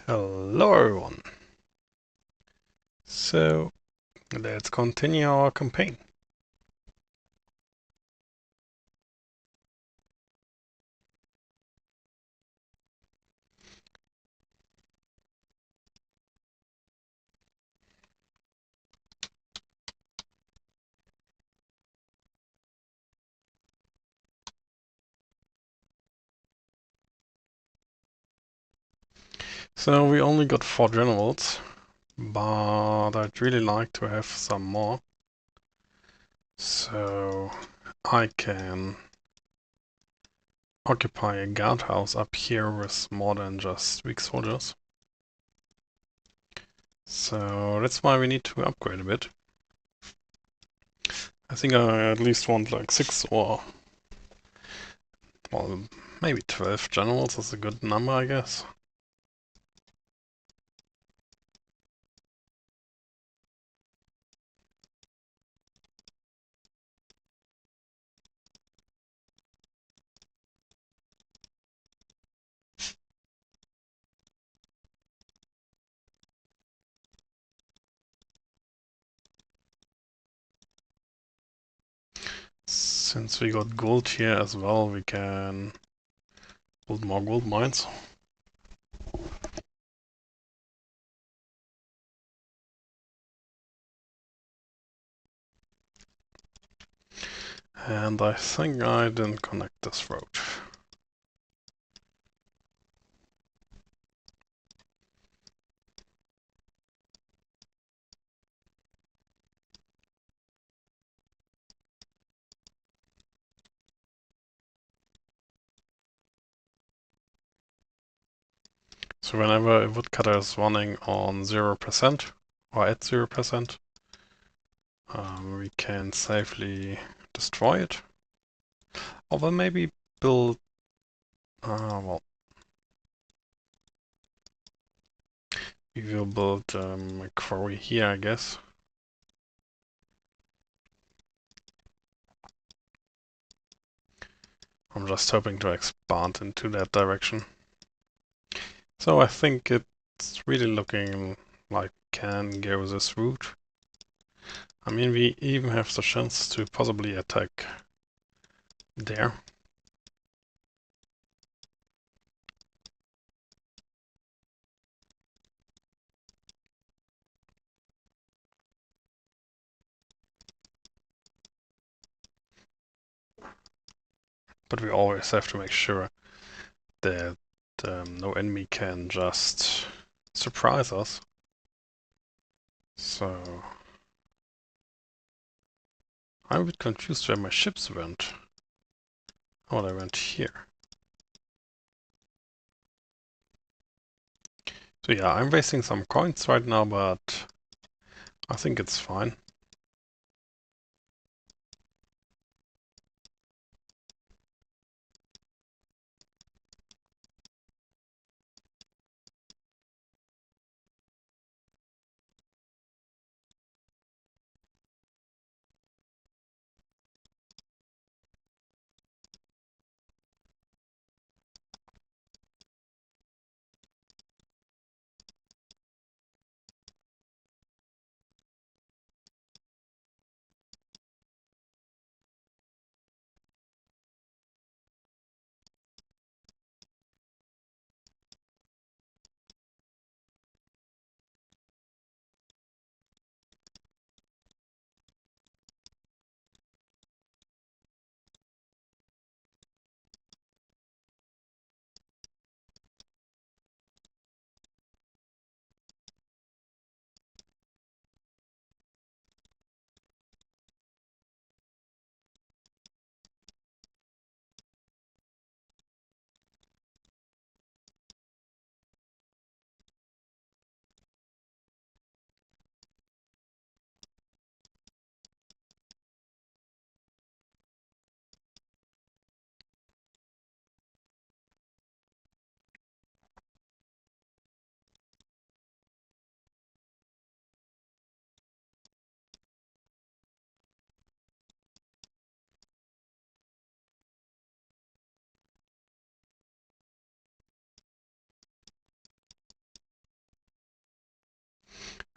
Hello everyone. So let's continue our campaign. So we only got 4 generals, but I'd really like to have some more. So I can occupy a guardhouse up here with more than just weak soldiers. So that's why we need to upgrade a bit. I think I at least want like 6 or, well, maybe 12 generals is a good number, I guess. Since we got gold here as well, we can build more gold mines. And I think I didn't connect this road. So whenever a woodcutter is running on 0% or at 0%, we can safely destroy it. Or we'll maybe build, well, we will build a quarry here, I guess. I'm just hoping to expand into that direction. So I think it's really looking like we can go this route. I mean, we even have the chance to possibly attack there. But we always have to make sure that no enemy can just surprise us. So I'm a bit confused where my ships went. Oh, they went here. So yeah, I'm wasting some coins right now, but I think it's fine.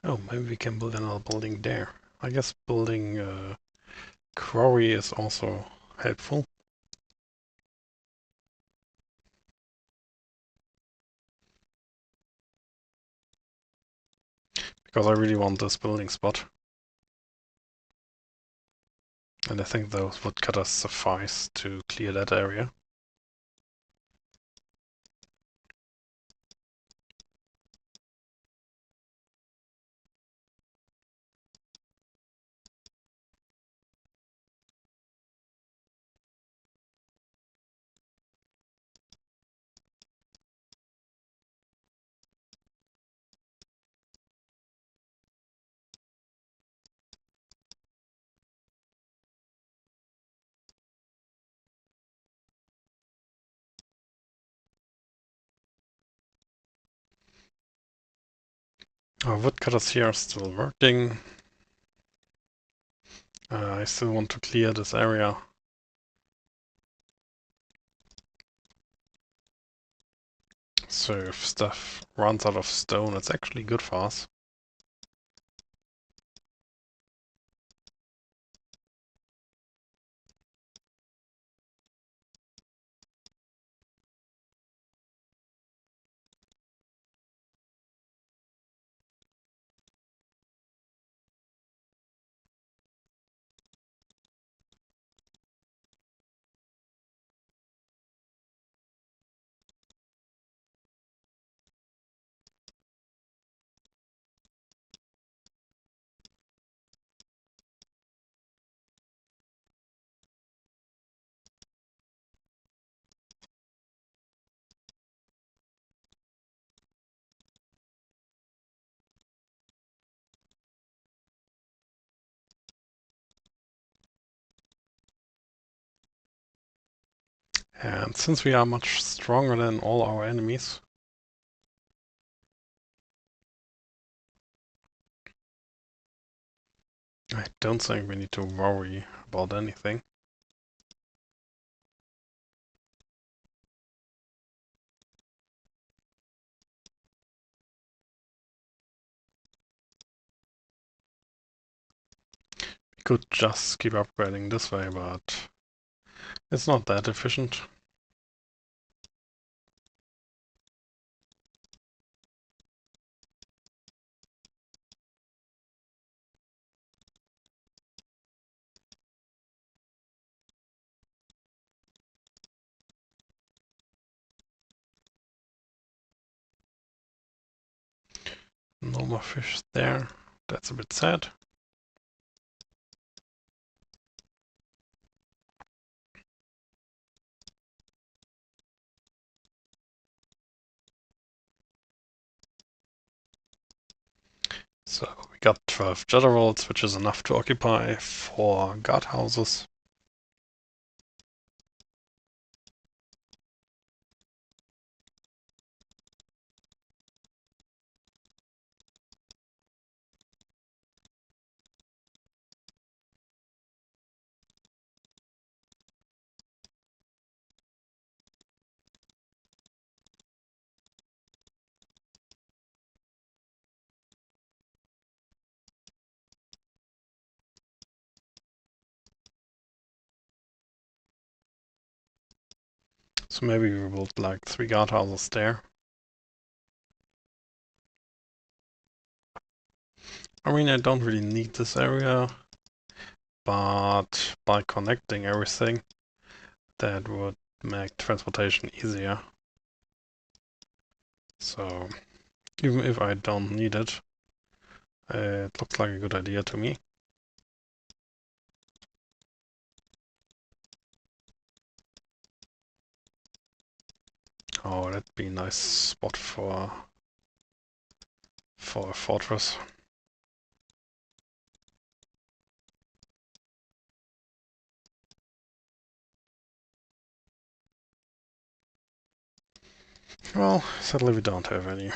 Oh, maybe we can build another building there. I guess building a quarry is also helpful. Because I really want this building spot. And I think those woodcutters suffice to clear that area. Our woodcutters here are still working. I still want to clear this area. So if stuff runs out of stone, it's actually good for us. And since we are much stronger than all our enemies, I don't think we need to worry about anything. We could just keep upgrading this way, but it's not that efficient. No more fish there. That's a bit sad. So we got 12 Jedi which is enough to occupy 4 guardhouses. So maybe we build like 3 guardhouses there. I mean, I don't really need this area, but by connecting everything, that would make transportation easier. So even if I don't need it, it looks like a good idea to me. Oh, that'd be a nice spot for a fortress. Well, sadly we don't have any.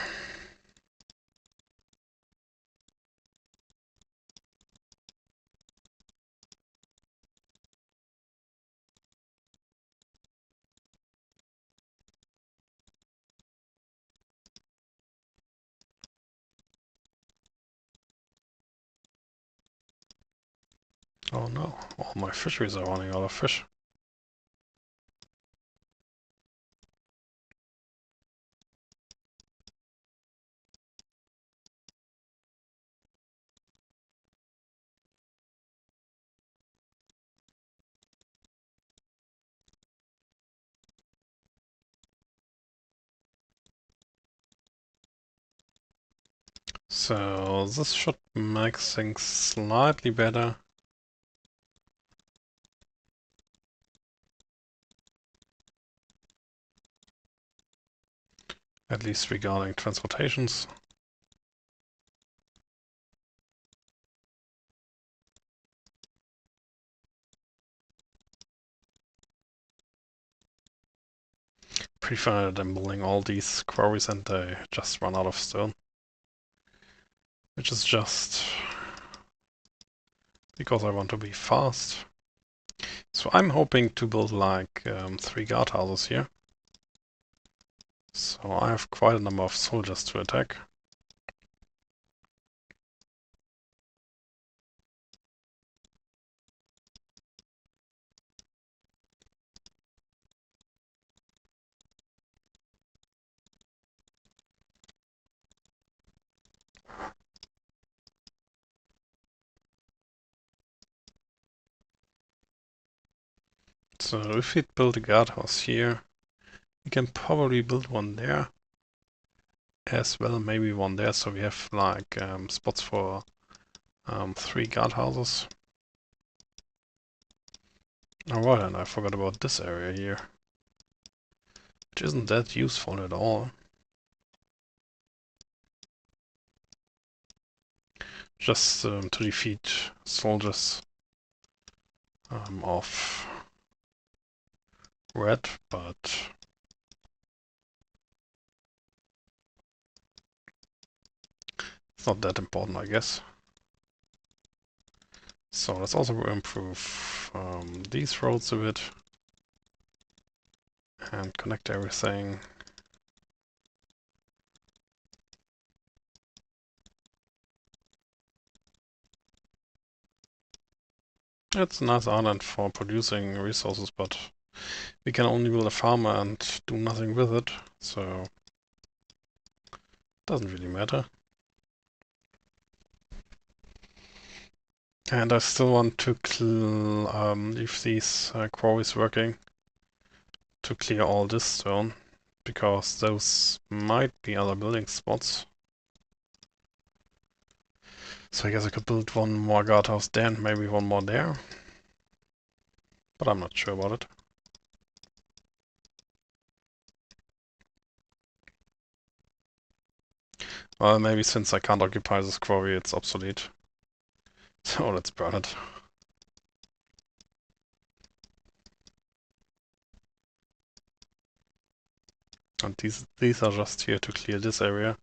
Oh no, all my fisheries are running out of fish. So this should make things slightly better. At least regarding transportations. Pretty funny that I'm building all these quarries and they just run out of stone. Which is just because I want to be fast. So I'm hoping to build like 3 guardhouses here. So I have quite a number of soldiers to attack. So if we build a guardhouse here, we can probably build one there as well, maybe one there, so we have like spots for 3 guardhouses. Alright, and I forgot about this area here, which isn't that useful at all. Just to defeat soldiers of red, but it's not that important, I guess. So let's also improve these roads a bit and connect everything. It's a nice island for producing resources, but we can only build a farm and do nothing with it, so it doesn't really matter. And I still want to leave these quarries working to clear all this stone, because those might be other building spots. So I guess I could build one more guardhouse there and maybe one more there. But I'm not sure about it. Well, maybe since I can't occupy this quarry, it's obsolete. So let's burn it. And these are just here to clear this area.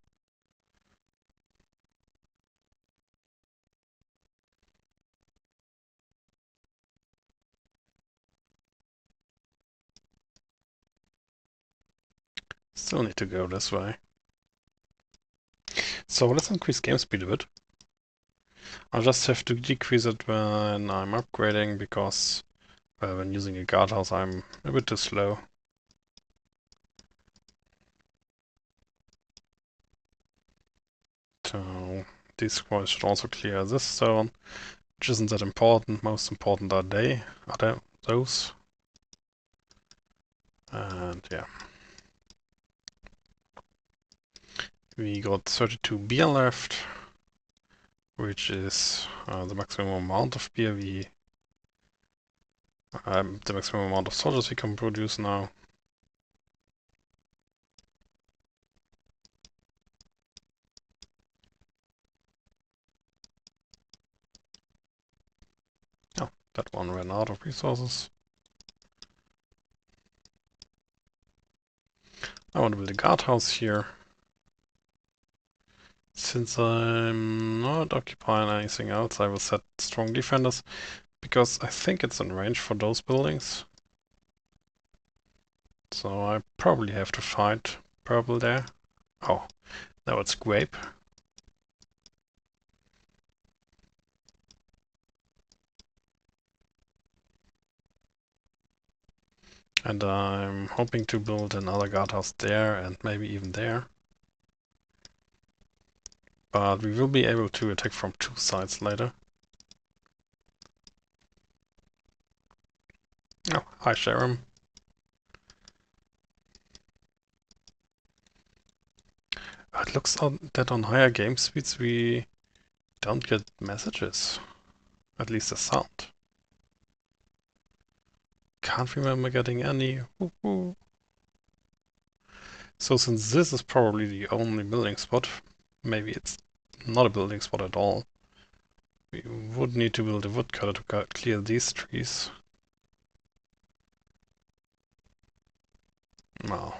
Still need to go this way. So let's increase game speed a bit. I'll just have to decrease it when I'm upgrading, because when using a guardhouse I'm a bit too slow. So these squads should also clear this stone, which isn't that important. Most important are those. And yeah. We got 32 beer left, which is the maximum amount of beer the maximum amount of soldiers we can produce now. Oh, that one ran out of resources. I want to build a guardhouse here. Since I'm not occupying anything else, I will set strong defenders, because I think it's in range for those buildings. So I probably have to fight purple there. Oh, now it's grape. And I'm hoping to build another guardhouse there and maybe even there. But we will be able to attack from two sides later. Oh, hi Sharon. It looks that on higher game speeds we don't get messages. At least a sound. Can't remember getting any. Woo-hoo. So since this is probably the only building spot, maybe it's not a building spot at all. We would need to build a woodcutter to clear these trees. No.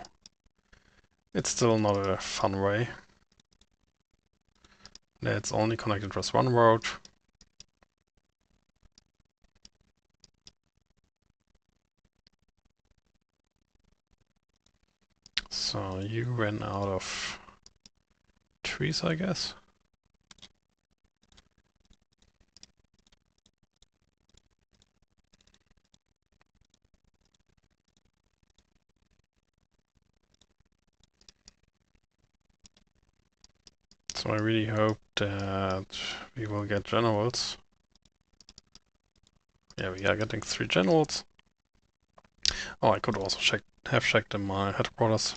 It's still not a fun way. It's only connected with one road. So you ran out of trees, I guess. So I really hope that we will get generals. Yeah, we are getting 3 generals. Oh, I could also have checked in my headquarters.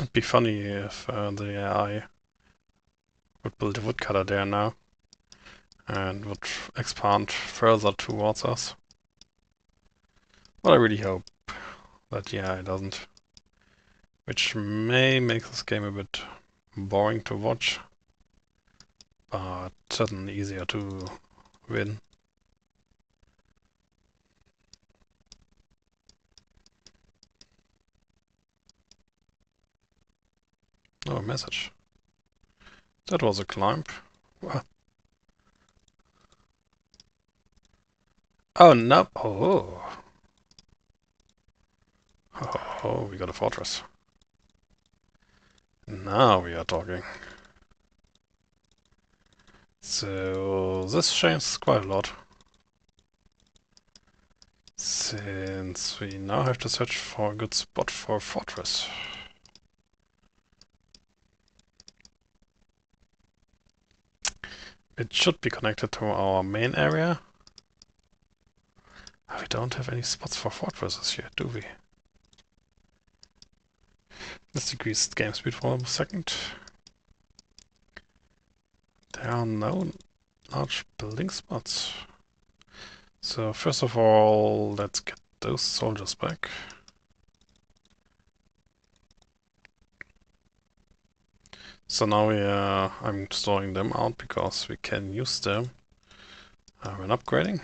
It'd be funny if the AI would build a woodcutter there now and would expand further towards us. But I really hope that the AI doesn't. Which may make this game a bit boring to watch, but certainly easier to win. Oh, a message. That was a climb. What? Oh no! Oh. Oh, we got a fortress. Now we are talking. So this changes quite a lot. Since we now have to search for a good spot for a fortress. It should be connected to our main area. We don't have any spots for fortresses here, do we? Let's decrease the game speed for a second. There are no large building spots. So first of all, let's get those soldiers back. So now I'm storing them out because we can use them when upgrading.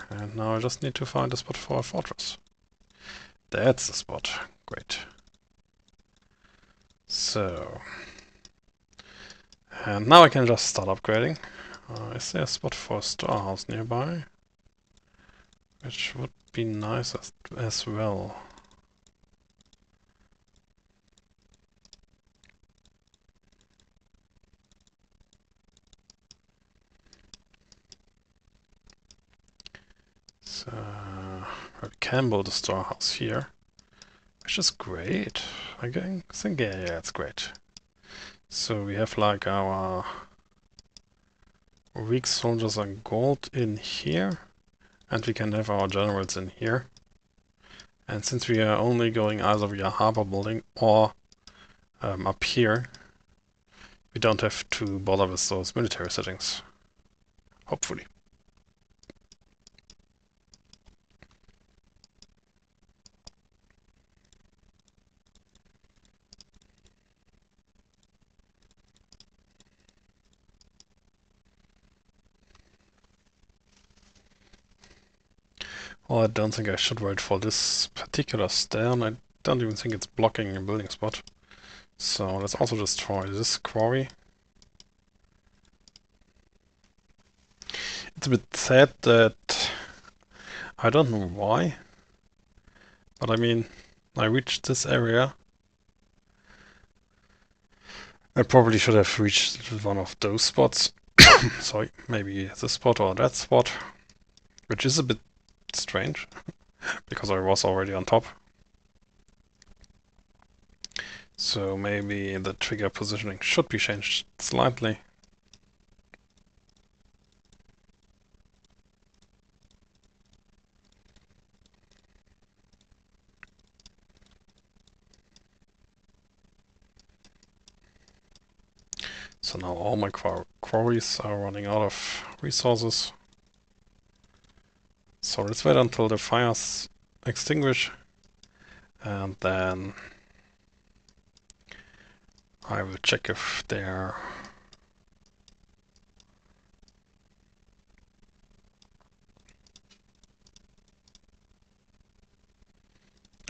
And now I just need to find a spot for a fortress. That's the spot. Great. So, and now I can just start upgrading. Is there a spot for a storehouse nearby? Which would be nice as well. So, we can build a storehouse here, which is great. I think, yeah, it's great. So we have like our weak soldiers and gold in here, and we can have our generals in here. And since we are only going either via harbor building or up here, we don't have to bother with those military settings. Hopefully. Well, I don't think I should wait for this particular stone. I don't even think it's blocking a building spot. So let's also destroy this quarry. It's a bit sad that I don't know why, but I mean, I reached this area. I probably should have reached one of those spots. Sorry, maybe this spot or that spot, which is a bit strange because I was already on top. So maybe the trigger positioning should be changed slightly. So now all my quarries are running out of resources. So let's wait until the fires extinguish, and then I will check if they're...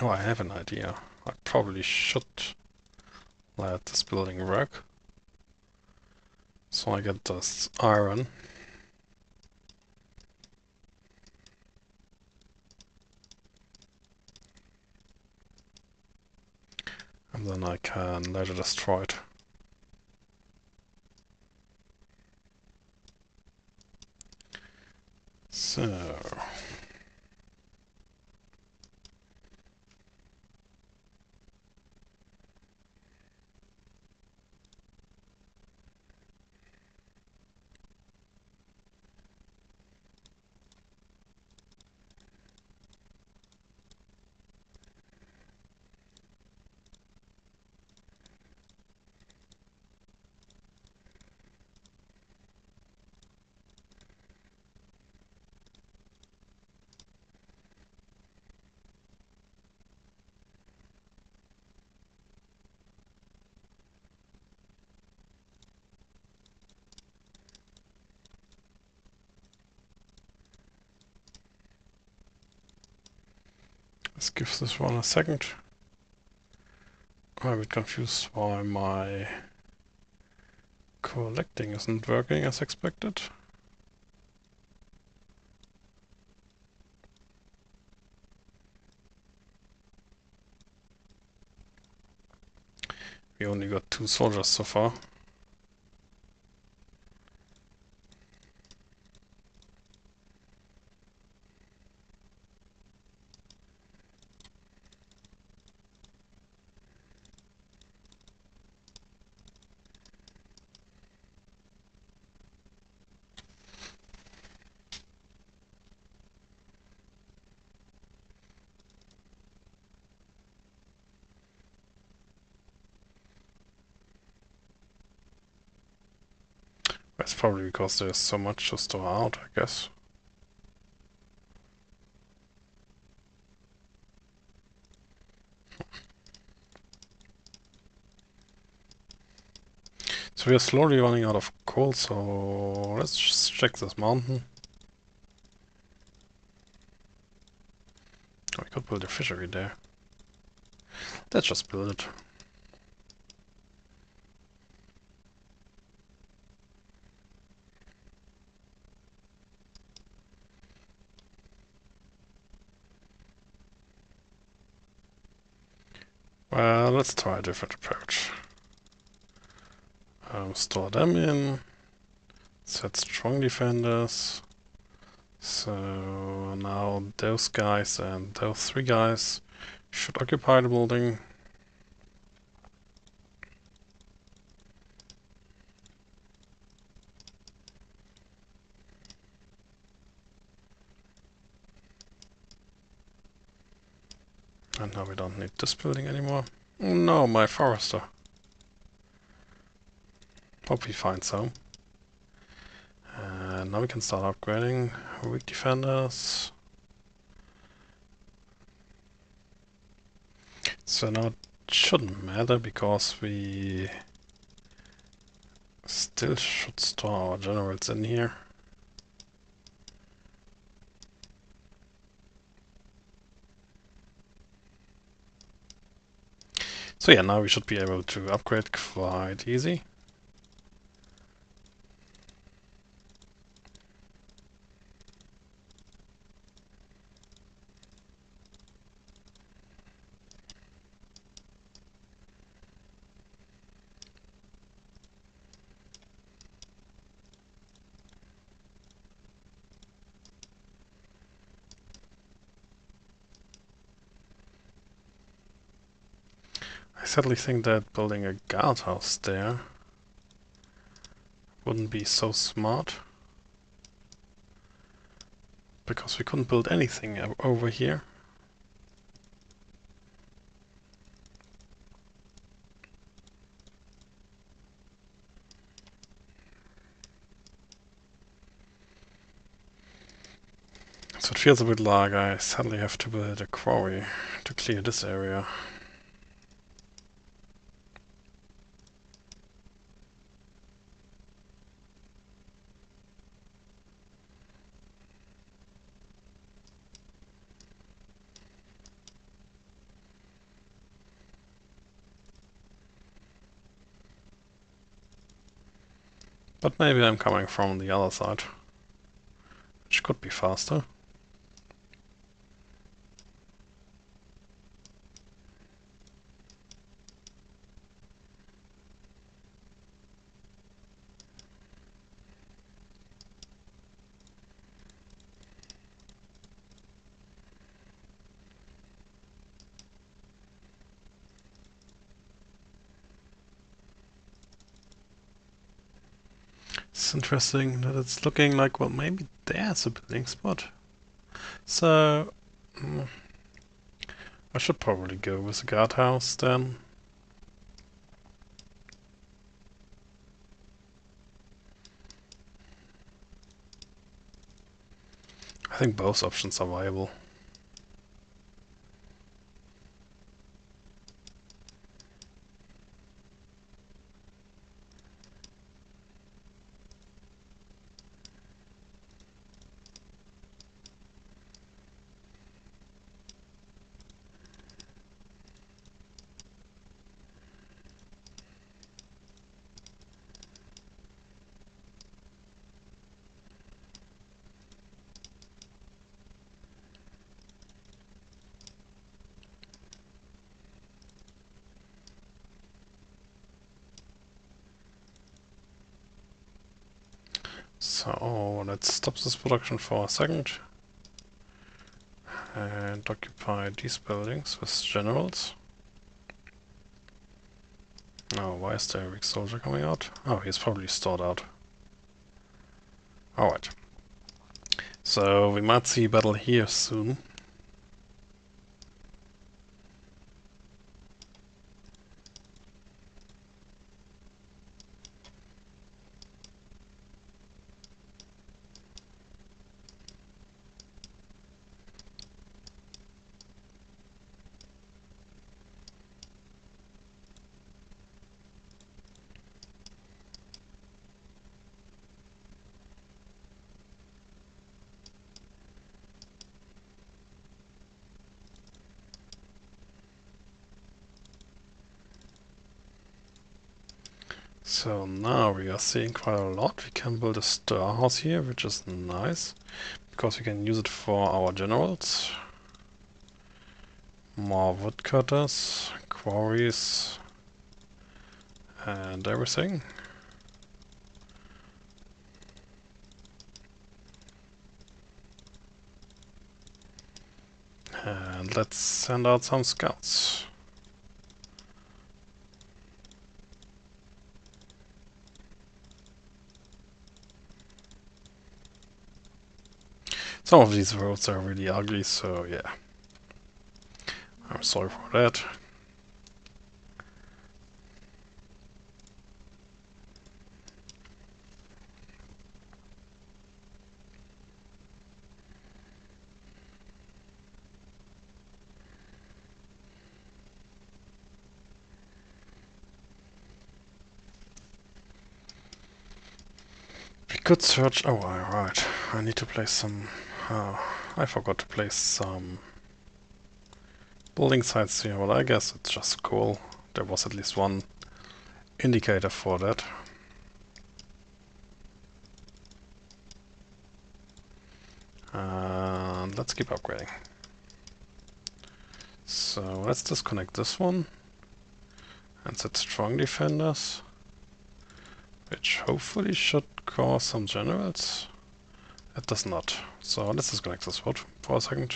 Oh, I have an idea. I probably should let this building work. So I get this iron. And then I can later destroy it. So... let's give this one a second. I'm a bit confused why my collecting isn't working as expected. We only got 2 soldiers so far. That's probably because there's so much to store out, I guess. So we are slowly running out of coal, so let's just check this mountain. Oh, we could build a fishery there. Let's just build it. Well, let's try a different approach. Store them in. Set strong defenders. So now those guys and those 3 guys should occupy the building. And now we don't need this building anymore. Oh no, my forester. Hope he finds some. And now we can start upgrading weak defenders. So now it shouldn't matter because we still should store our generals in here. So yeah, now we should be able to upgrade quite easy. sadly think that building a guardhouse there wouldn't be so smart. Because we couldn't build anything over here. So it feels a bit like I suddenly have to build a quarry to clear this area. But maybe I'm coming from the other side, which could be faster. It's interesting that it's looking like, well, maybe there's a building spot. So, I should probably go with the guardhouse then. I think both options are viable. So let's stop this production for a second and occupy these buildings with generals. Oh, why is there a weak soldier coming out? Oh, he's probably stored out. Alright. So we might see battle here soon. So now we are seeing quite a lot. We can build a storehouse here, which is nice, because we can use it for our generals. More woodcutters, quarries, and everything. And let's send out some scouts. Some of these roads are really ugly, so yeah. I'm sorry for that. We could search. Oh, right. I need to place some. I forgot to place some building sites here, but I guess it's just cool. There was at least one indicator for that. And let's keep upgrading. So let's disconnect this one and set strong defenders, which hopefully should cause some generals. It does not. So let's disconnect this one for a second.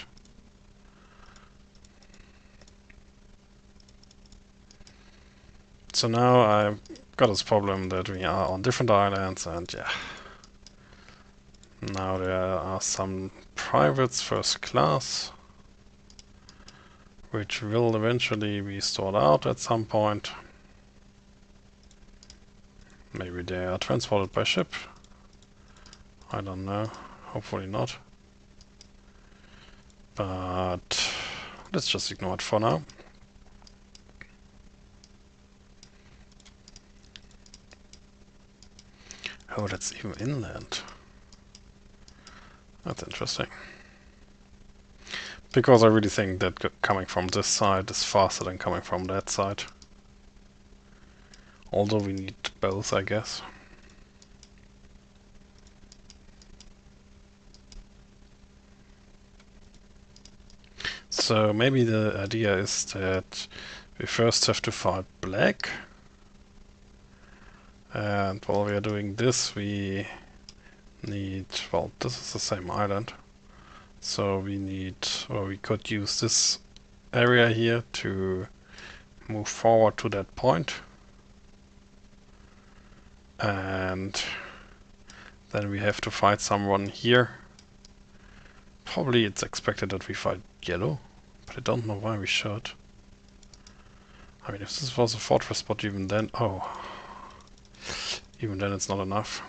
So now I've got this problem that we are on different islands, and yeah. Now there are some privates first class, which will eventually be stored out at some point. Maybe they are transported by ship. I don't know. Hopefully not. But let's just ignore it for now. Oh, that's even inland. That's interesting. Because I really think that coming from this side is faster than coming from that side. Although we need both, I guess. So maybe the idea is that we first have to fight black. And while we are doing this, we need, well, this is the same island. So we need, or we could use this area here to move forward to that point. And then we have to fight someone here. Probably it's expected that we fight yellow, but I don't know why we should. I mean, if this was a fortress spot even then, oh, even then it's not enough.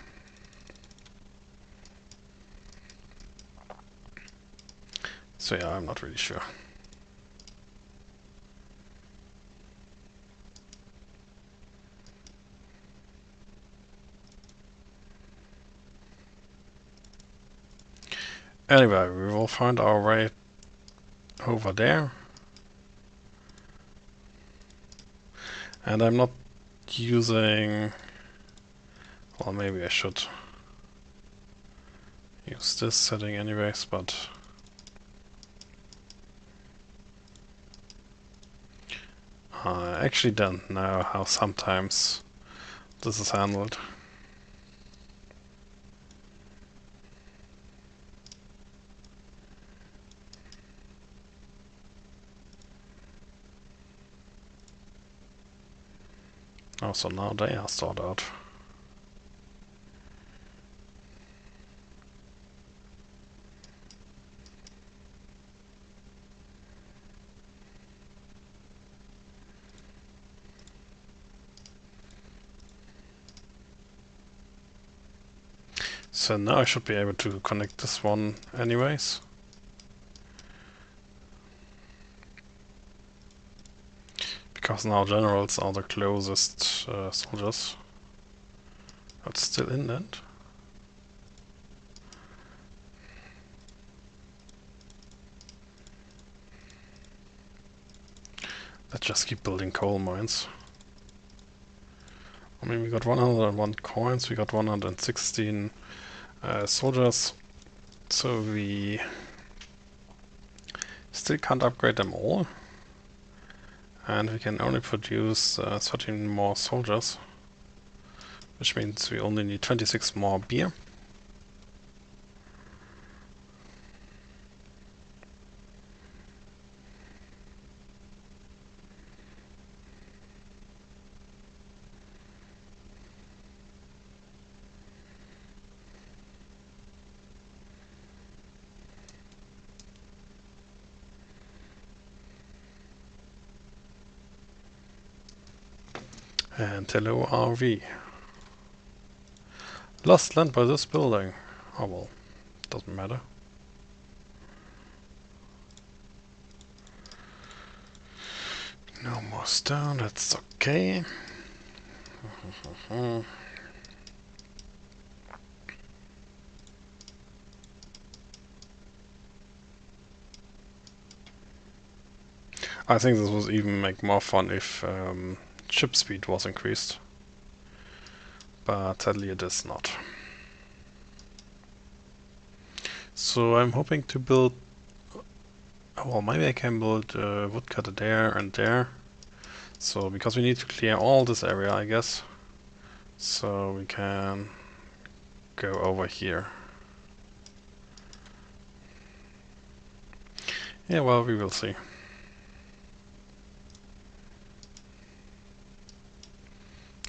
So yeah, I'm not really sure. Anyway, we will find our way over there. And I'm not using... Well, maybe I should use this setting anyways, but... I actually don't know how sometimes this is handled. Oh, so now they are stored out. So now I should be able to connect this one anyways. Because now generals are the closest soldiers. But still inland. Let's just keep building coal mines. I mean, we got 101 coins, we got 116 soldiers, so we still can't upgrade them all. And we can only produce 13 more soldiers, which means we only need 26 more beer. And hello RV. Lost land by this building. Oh well, doesn't matter. No more stone, that's okay. I think this would even make more fun if ship speed was increased. But sadly it is not. So I'm hoping to build... Well, maybe I can build a woodcutter there and there. So, because we need to clear all this area, I guess. So we can go over here. Yeah, well, we will see.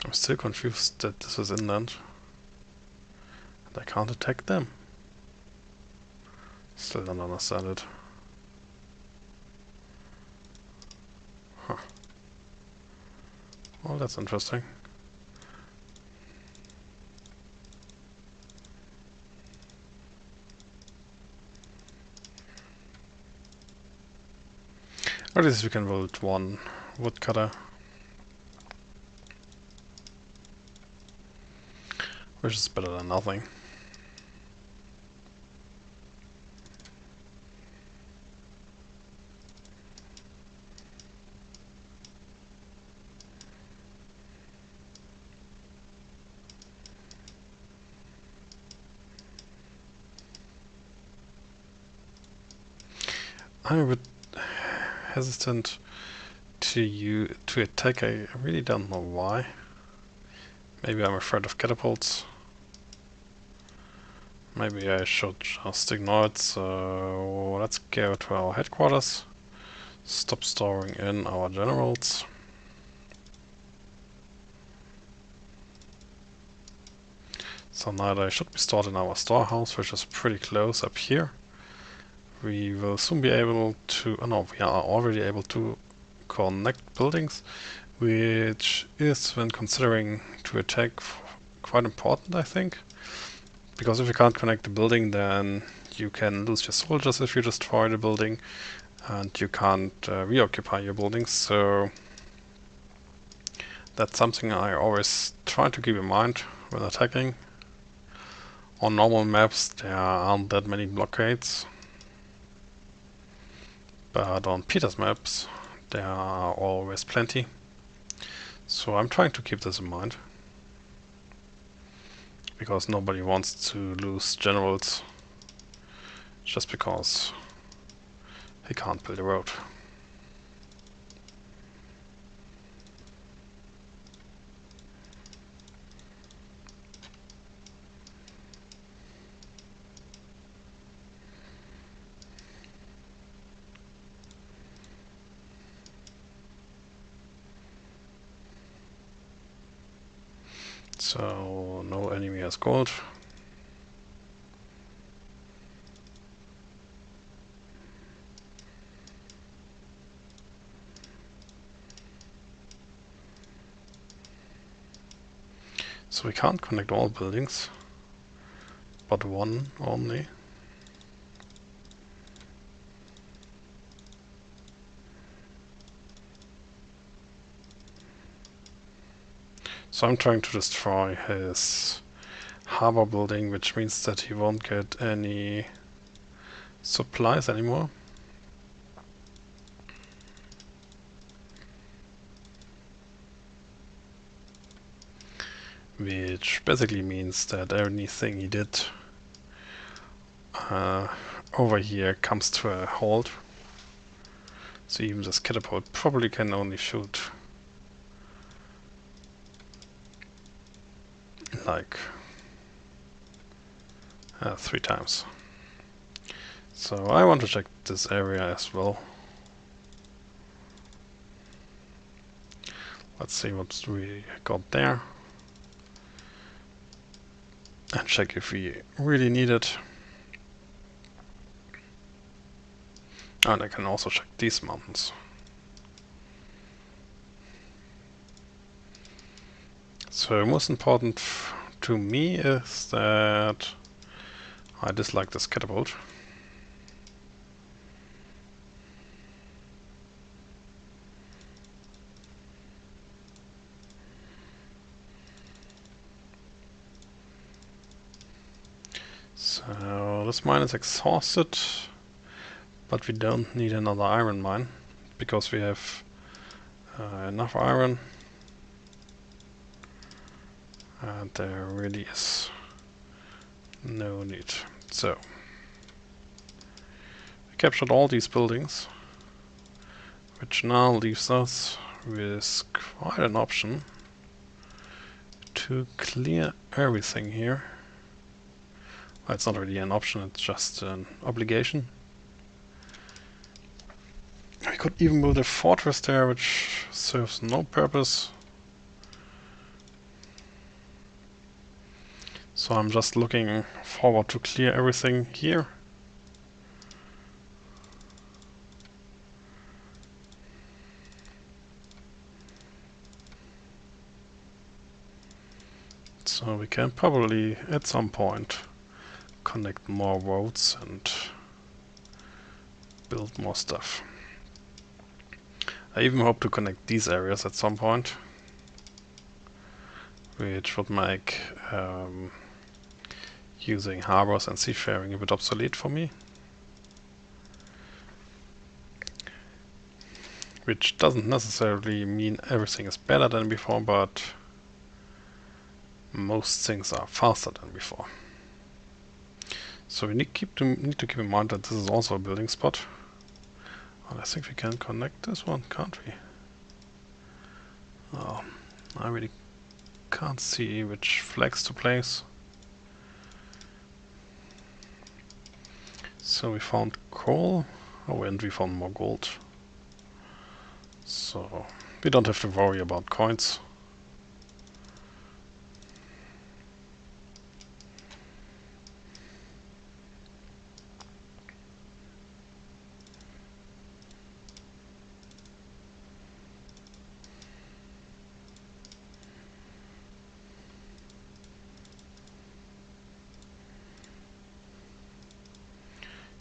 I'm still confused that this is inland. And I can't attack them. Still don't understand it. Huh. Well, that's interesting. At least we can build one woodcutter. Which is better than nothing. I'm a bit hesitant to attack. I really don't know why. Maybe I'm afraid of catapults. Maybe I should just ignore it. So let's go to our headquarters. Stop storing in our generals. So now they should be stored in our storehouse, which is pretty close up here. We will soon be able to, oh no, we are already able to connect buildings, which is, when considering to attack, quite important, I think. Because if you can't connect the building, then you can lose your soldiers if you destroy the building, and you can't reoccupy your buildings, so that's something I always try to keep in mind when attacking. On normal maps there aren't that many blockades, but on Peter's maps there are always plenty. So I'm trying to keep this in mind, because nobody wants to lose generals just because he can't build a road. So no enemy has gold. So we can't connect all buildings, but one only. So I'm trying to destroy his harbor building, which means that he won't get any supplies anymore. Which basically means that anything he did over here comes to a halt. So even this catapult probably can only shoot like 3 times. So I want to check this area as well. Let's see what we got there. And check if we really need it. And I can also check these mountains. So most important to me is that I dislike this catapult. So this mine is exhausted, but we don't need another iron mine because we have enough iron, and there really is no need. So we captured all these buildings, which now leaves us with quite an option to clear everything here. Well, it's not really an option, it's just an obligation. I could even build a fortress there, which serves no purpose. So I'm just looking forward to clear everything here. So we can probably at some point connect more roads and build more stuff. I even hope to connect these areas at some point, which would make using harbors and seafaring a bit obsolete for me. Which doesn't necessarily mean everything is better than before, but most things are faster than before. So we need to keep in mind that this is also a building spot. And I think we can connect this one, can't we? Oh, I really can't see which flags to place. So we found coal. Oh, and we found more gold. So we don't have to worry about coins.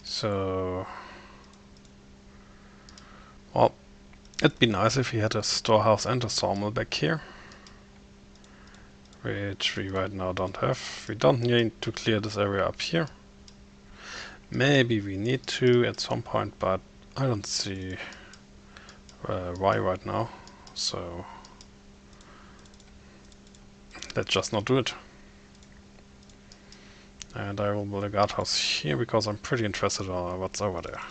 So, well, it'd be nice if we had a storehouse and a sawmill back here, which we right now don't have. We don't need to clear this area up here. Maybe we need to at some point, but I don't see why right now. So let's just not do it. And I will build a guardhouse here because I'm pretty interested in what's over there.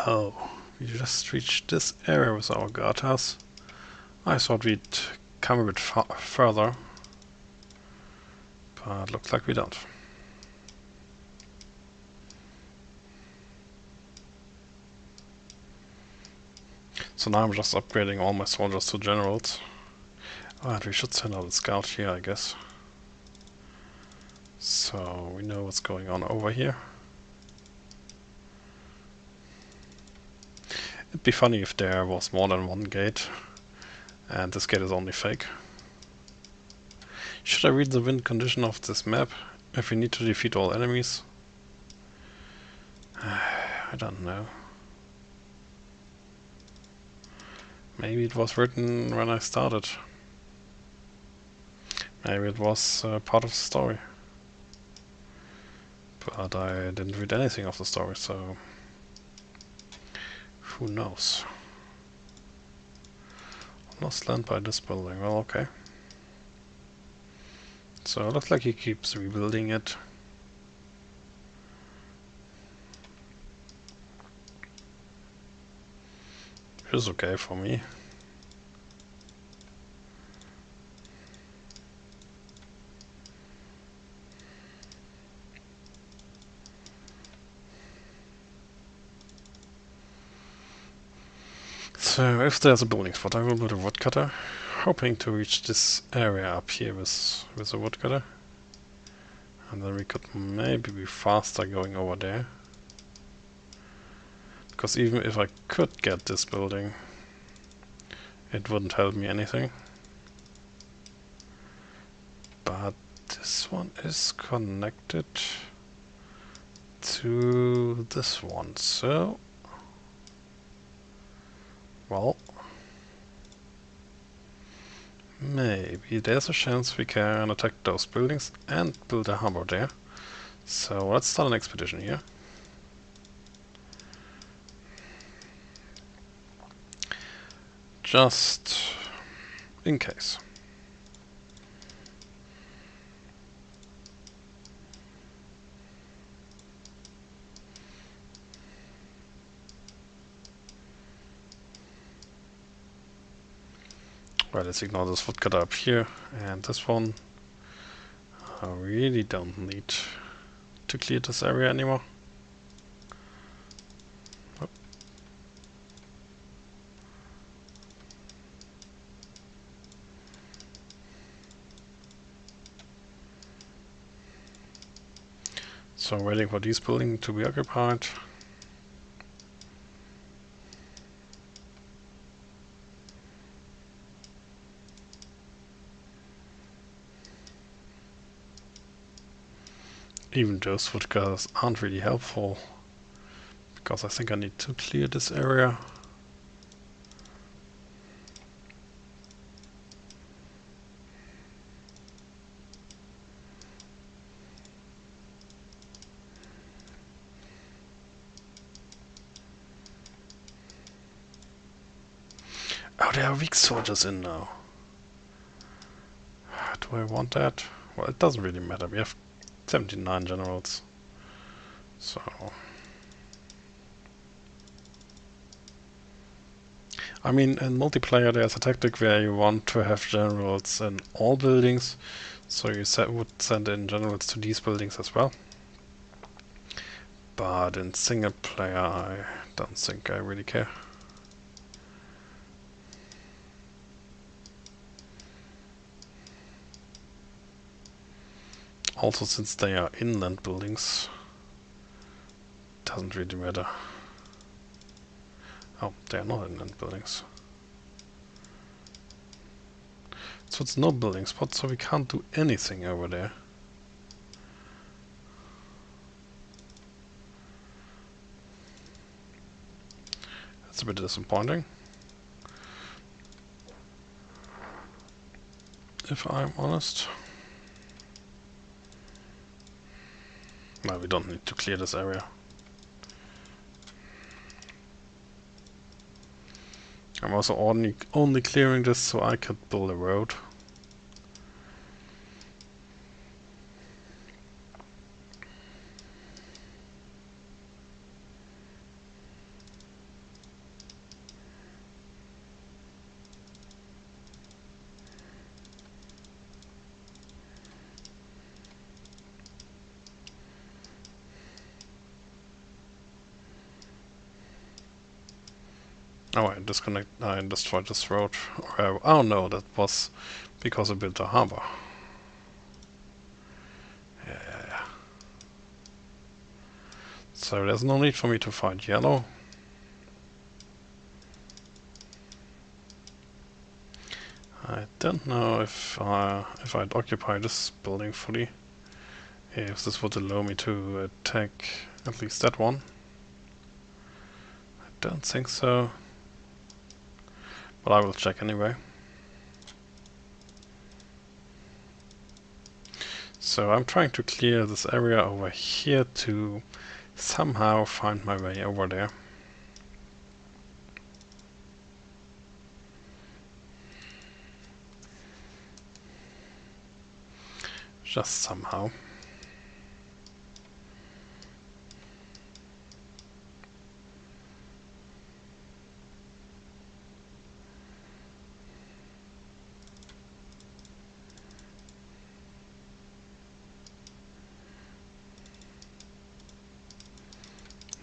Oh, we just reached this area with our guardhouse. I thought we'd come a bit further, but looks like we don't. So now I'm just upgrading all my soldiers to generals. Oh, and we should send out a scout here, I guess. So we know what's going on over here. It'd be funny if there was more than one gate, and this gate is only fake. Should I read the win condition of this map? If we need to defeat all enemies? I don't know. Maybe it was written when I started. Maybe it was part of the story. But I didn't read anything of the story, so who knows? Lost land by this building. Well, okay. So it looks like he keeps rebuilding it. Which is okay for me. So if there's a building spot, I will build a woodcutter, hoping to reach this area up here with a woodcutter. And then we could maybe be faster going over there. Because even if I could get this building, it wouldn't help me anything. But this one is connected to this one, so... well... maybe there's a chance we can attack those buildings and build a harbor there. So let's start an expedition here. Just in case. Right, let's ignore this woodcutter up here, and this one. I really don't need to clear this area anymore. Oh. So I'm waiting for these buildings to be occupied. Even those woodcutters aren't really helpful, because I think I need to clear this area. Oh, there are weak soldiers in now. Do I want that? Well, it doesn't really matter. We have 79 generals. So... I mean, in multiplayer there's a tactic where you want to have generals in all buildings. So you would send in generals to these buildings as well. But in single player I don't think I really care. Also, since they are inland buildings, doesn't really matter. Oh, they are not inland buildings. So it's no building spot, so we can't do anything over there. That's a bit disappointing, if I'm honest. No, we don't need to clear this area. I'm also only clearing this so I could build a road. Oh, I destroyed this road. Oh no, that was because I built a harbor. Yeah. So there's no need for me to fight yellow. I don't know if I'd occupy this building fully, if this would allow me to attack at least that one. I don't think so, but I will check anyway. So I'm trying to clear this area over here to somehow find my way over there. Just somehow.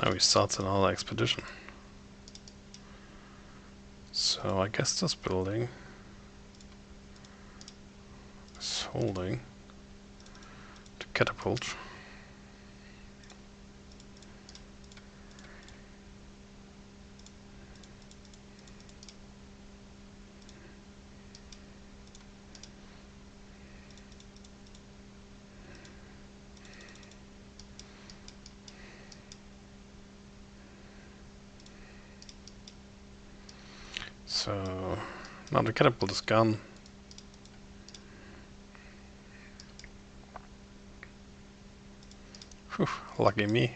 Now we start another expedition. So I guess this building is holding to catapult. So now the catapult is gone. Whew, lucky me.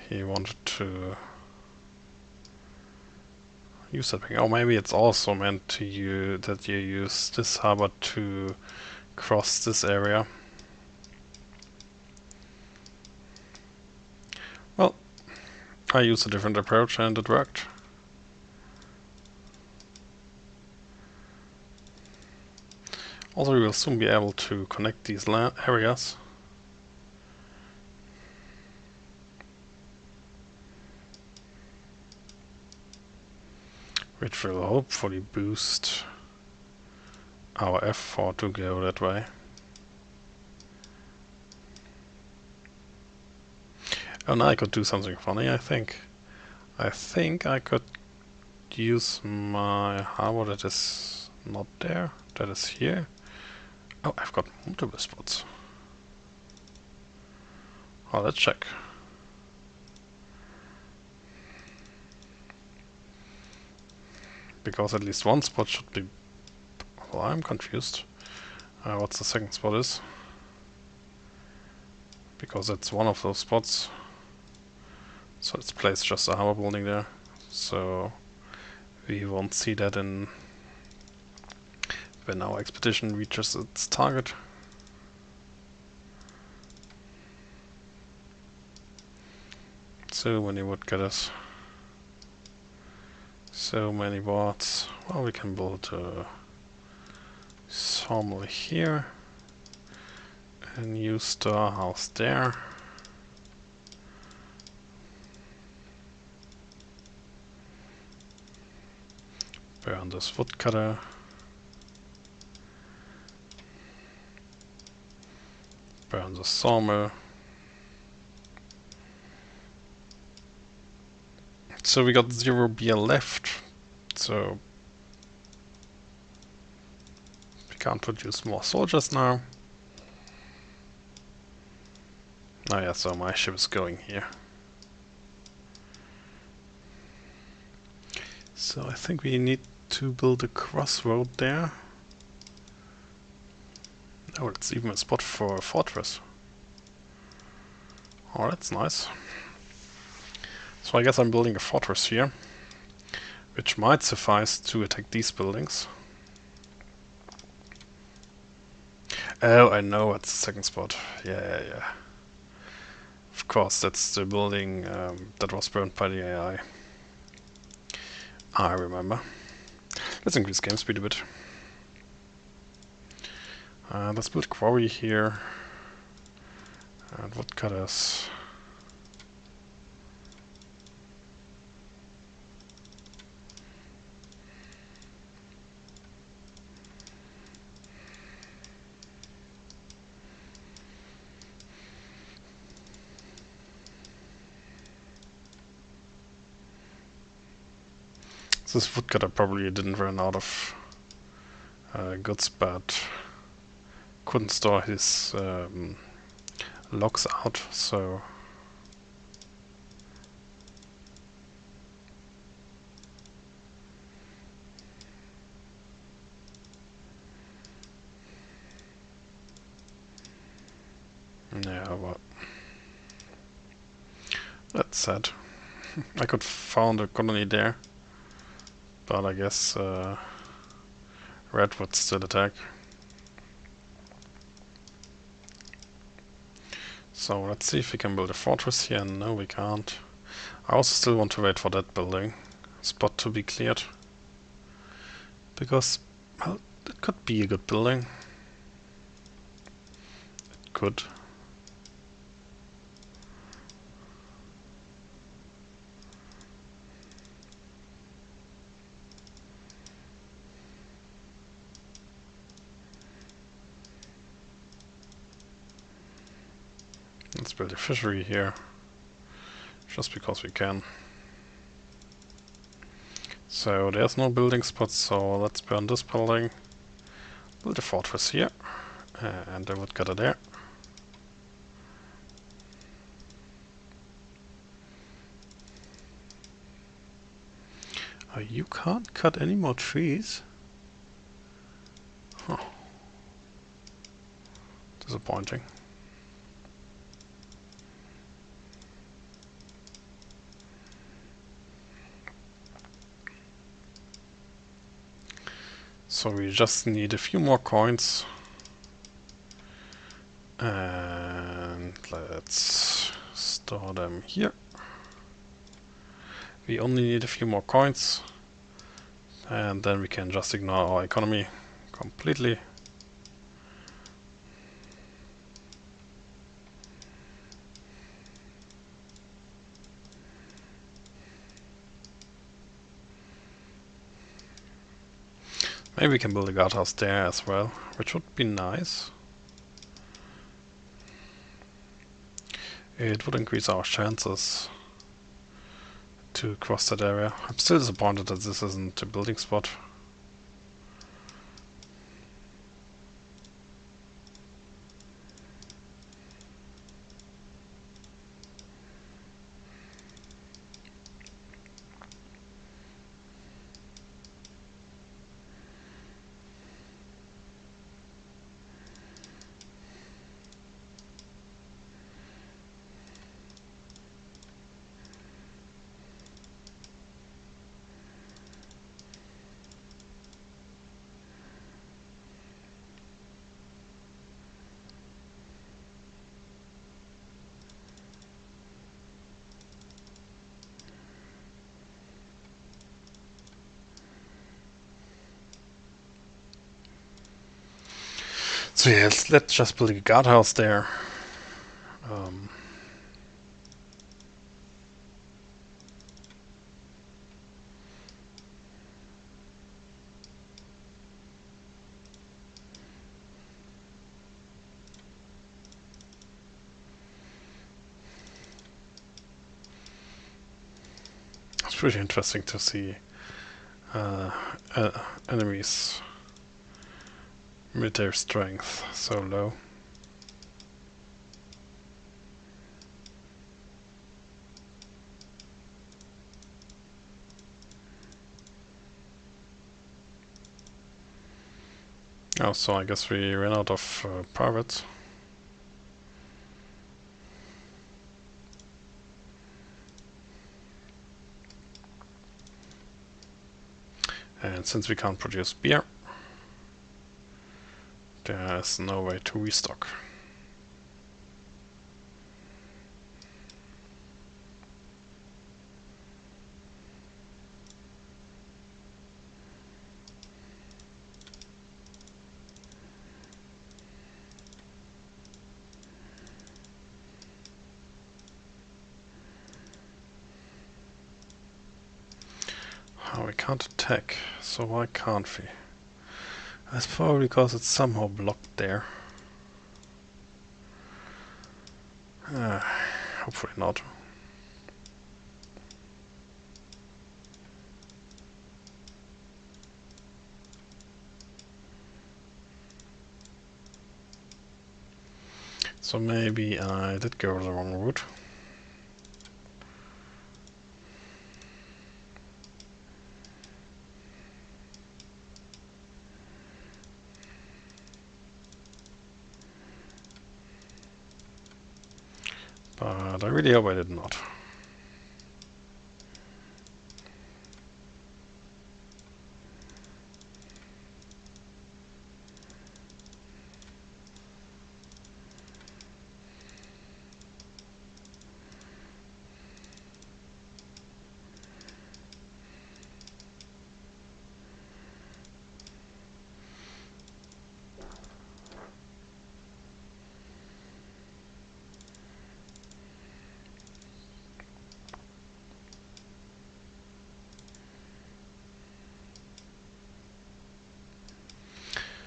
He wanted to use that thing. Oh, maybe it's also meant to that you use this harbor to cross this area. Well, I used a different approach and it worked. Also, we will soon be able to connect these areas. Which will hopefully boost our effort to go that way. Oh, now I could do something funny, I think. I think I could use my harbor that is not there, that is here. Oh, I've got multiple spots. Oh, let's check. Because at least one spot should be... Well, I'm confused. What's the second spot is? Because it's one of those spots. So it's placed just a harbor building there. So we won't see that in when our expedition reaches its target. So many woodcutters. So many boards. Well, we can build a sawmill here and use the house there. Burn this woodcutter. Burn the sawmill. So we got 0 beer left, so we can't produce more soldiers now. Oh yeah, so my ship is going here. So I think we need to build a crossroad there. Oh, it's even a spot for a fortress. Oh, that's nice. So I guess I'm building a fortress here, which might suffice to attack these buildings. Oh, I know what's the second spot. Yeah. Of course, that's the building that was burned by the AI. I remember. Let's increase game speed a bit. Let's build a quarry here. And woodcutters. This woodcutter probably didn't run out of goods, but couldn't store his logs out, so... Yeah, well... That's sad. I could found a colony there, but I guess Red would still attack. So let's see if we can build a fortress here. No, we can't. I also still want to wait for that building spot to be cleared, because, well, it could be a good building. It could. Let's build a fishery here, just because we can. So there's no building spot, so let's burn this building, build a fortress here, and a woodcutter there. Oh, you can't cut any more trees? Huh. Disappointing. So we just need a few more coins. And let's store them here. We only need a few more coins. And then we can just ignore our economy completely. Maybe we can build a guardhouse there as well, which would be nice. It would increase our chances to cross that area. I'm still disappointed that this isn't a building spot. So yeah, let's just build a guardhouse there. It's pretty interesting to see enemies' military strength so low. Oh, so I guess we ran out of pirates. And since we can't produce beer, there's no way to restock. Oh, we can't attack, so why can't we? That's probably because it's somehow blocked there. Hopefully not. So maybe I did go the wrong route. But I really hope I did not.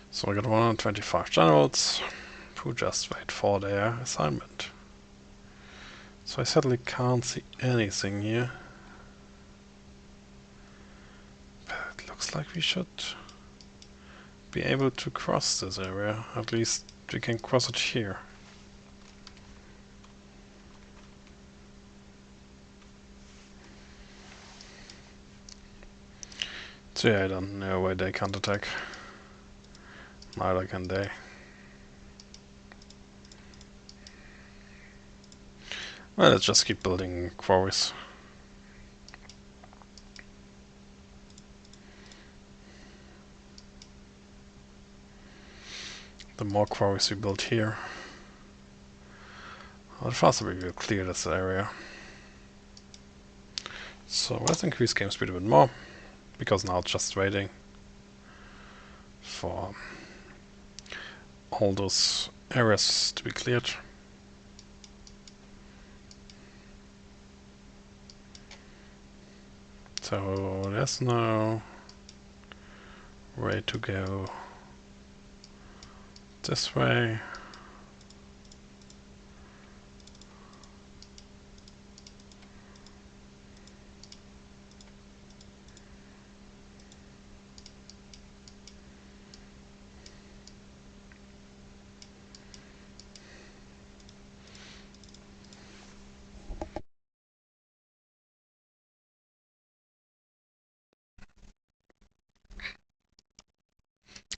So I got 125 generals who just wait for their assignment. So I sadly can't see anything here. But it looks like we should be able to cross this area. At least we can cross it here. So yeah, I don't know why they can't attack. Neither can they. Well, let's just keep building quarries. The more quarries we build here, the faster we will clear this area. So let's increase game speed a bit more, because now it's just waiting for all those areas to be cleared. So there's no way to go this way.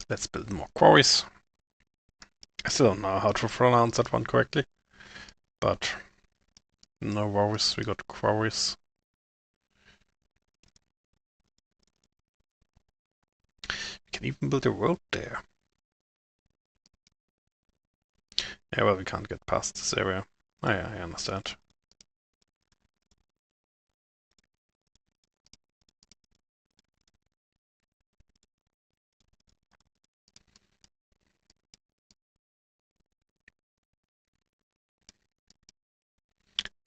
Let's build more quarries. I still don't know how to pronounce that one correctly, but no worries, we got quarries. We can even build a road there. Yeah, well, we can't get past this area. I understand.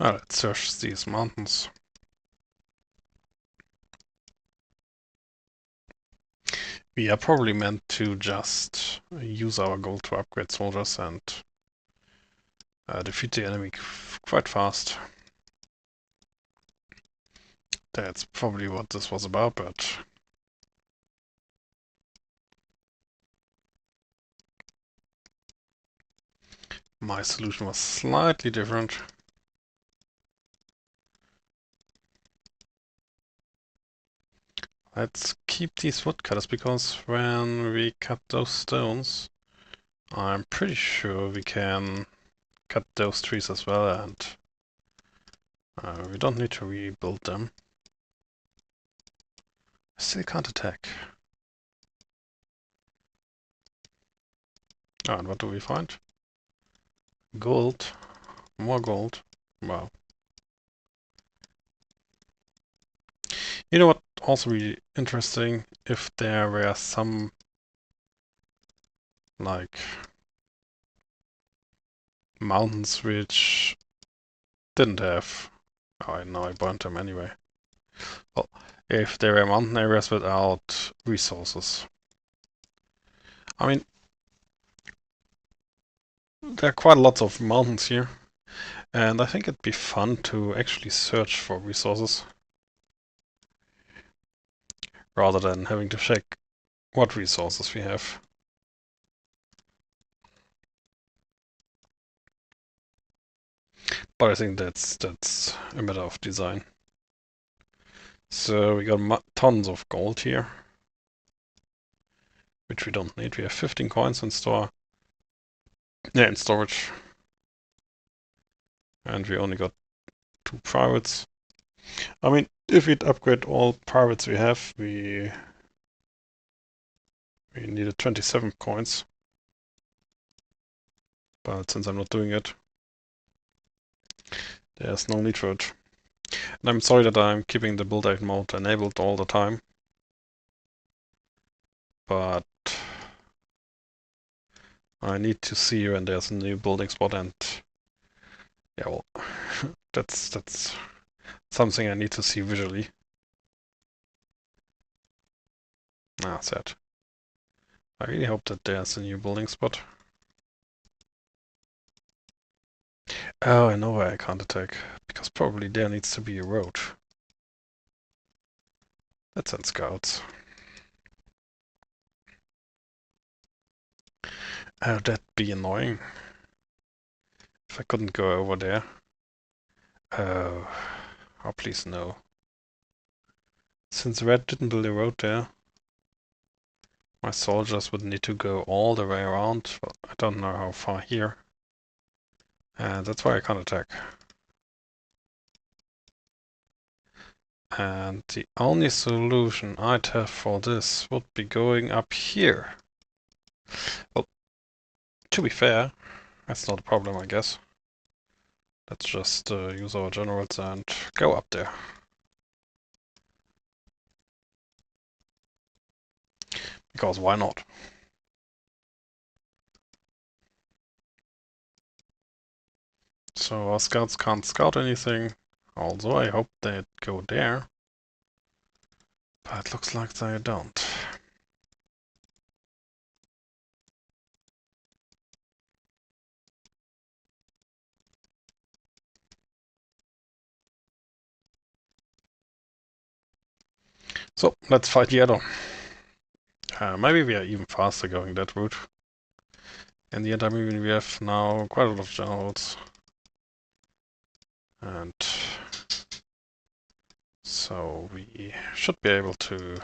Let's search these mountains. We are probably meant to just use our gold to upgrade soldiers and defeat the enemy quite fast. That's probably what this was about, but my solution was slightly different. Let's keep these woodcutters, because when we cut those stones, I'm pretty sure we can cut those trees as well, and we don't need to rebuild them. I still can't attack. Oh, and what do we find? Gold. More gold. Wow. You know what? Also really interesting, if there were some like mountains which didn't have. Oh, I know I burned them anyway. Well, if there were mountain areas without resources. I mean, there are quite lots of mountains here, and I think it'd be fun to actually search for resources rather than having to check what resources we have. But I think that's a matter of design. So we got tons of gold here, which we don't need. We have 15 coins in store. Yeah, in storage. And we only got 2 privates. I mean, if we'd upgrade all privates we have, we needed 27 coins. But since I'm not doing it, there's no need for it. And I'm sorry that I'm keeping the build aid mode enabled all the time. But I need to see when there's a new building spot, and yeah, well, that's something I need to see visually. Ah, sad. I really hope that there's a new building spot. Oh, I know why I can't attack. Because probably there needs to be a road. Let's send scouts. Oh, that'd be annoying. If I couldn't go over there. Oh, oh please no. Since Red didn't build a road there, my soldiers would need to go all the way around. Well, I don't know how far here. And that's why I can't attack. And the only solution I'd have for this would be going up here. Well, to be fair, that's not a problem, I guess. Let's just use our generals and go up there. Because why not? So our scouts can't scout anything, although I hope they'd go there. But it looks like they don't. So, let's fight Yellow. Maybe we are even faster going that route. In the end, I mean, we have now quite a lot of generals. And so we should be able to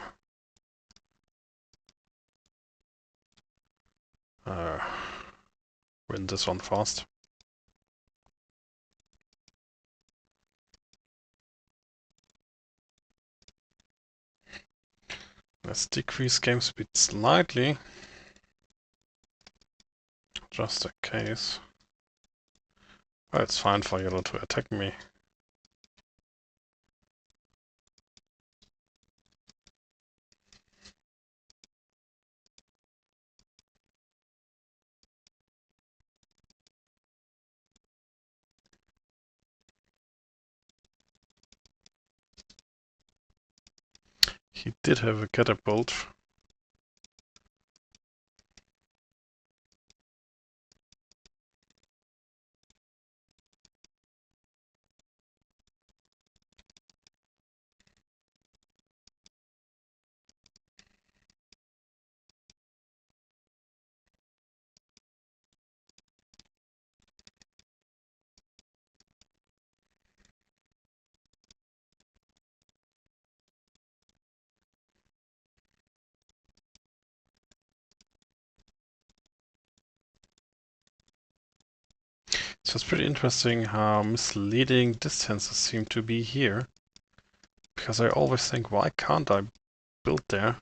win this one fast. Let's decrease game speed slightly. Just in case. Well, it's fine for Yellow to attack me. He did have a catapult. So it's pretty interesting how misleading distances seem to be here. Because I always think, why can't I build there?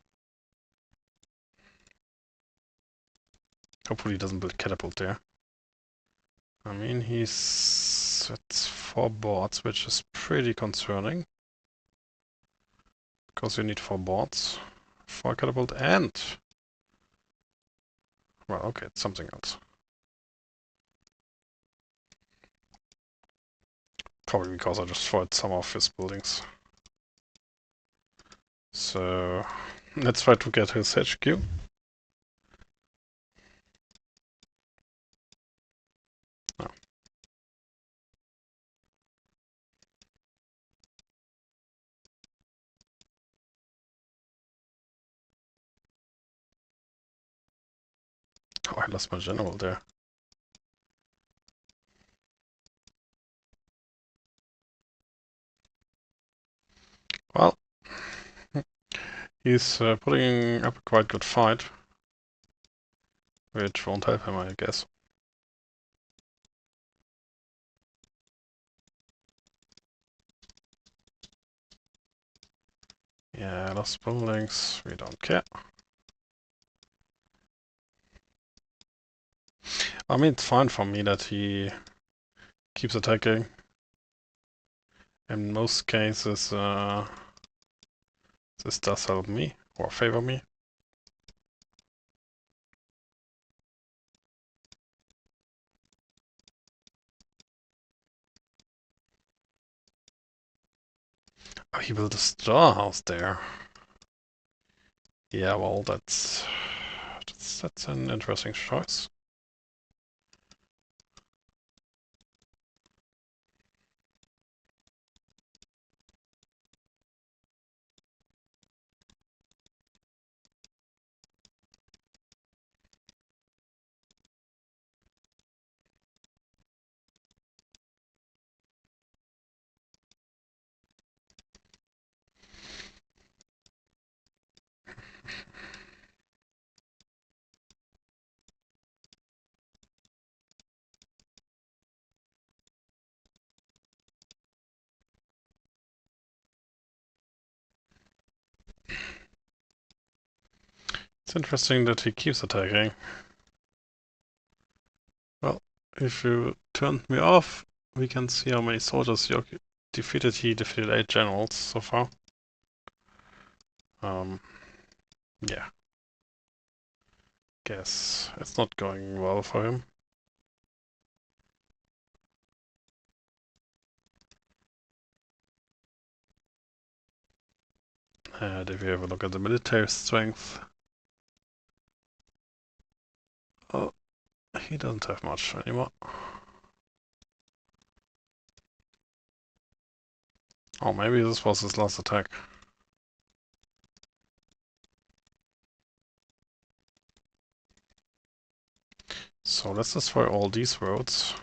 Hopefully he doesn't build catapult there. I mean, it's 4 boards, which is pretty concerning. Because you need 4 boards for a catapult and... Well, okay, it's something else. Probably because I destroyed some of his buildings. So, let's try to get his HQ. No. Oh, I lost my general there. Well, he's putting up a quite good fight. Which won't help him, I guess. Yeah, lost buildings, we don't care. I mean, it's fine for me that he keeps attacking. In most cases, this does help me, or favor me. Oh, he built a storehouse there. Yeah, well, that's an interesting choice. It's interesting that he keeps attacking. Well, if you turned me off, we can see how many soldiers you defeated. He defeated 8 generals so far. Yeah. Guess it's not going well for him. And if you have a look at the military strength, oh, he doesn't have much anymore. Oh, maybe this was his last attack. So let's destroy all these roads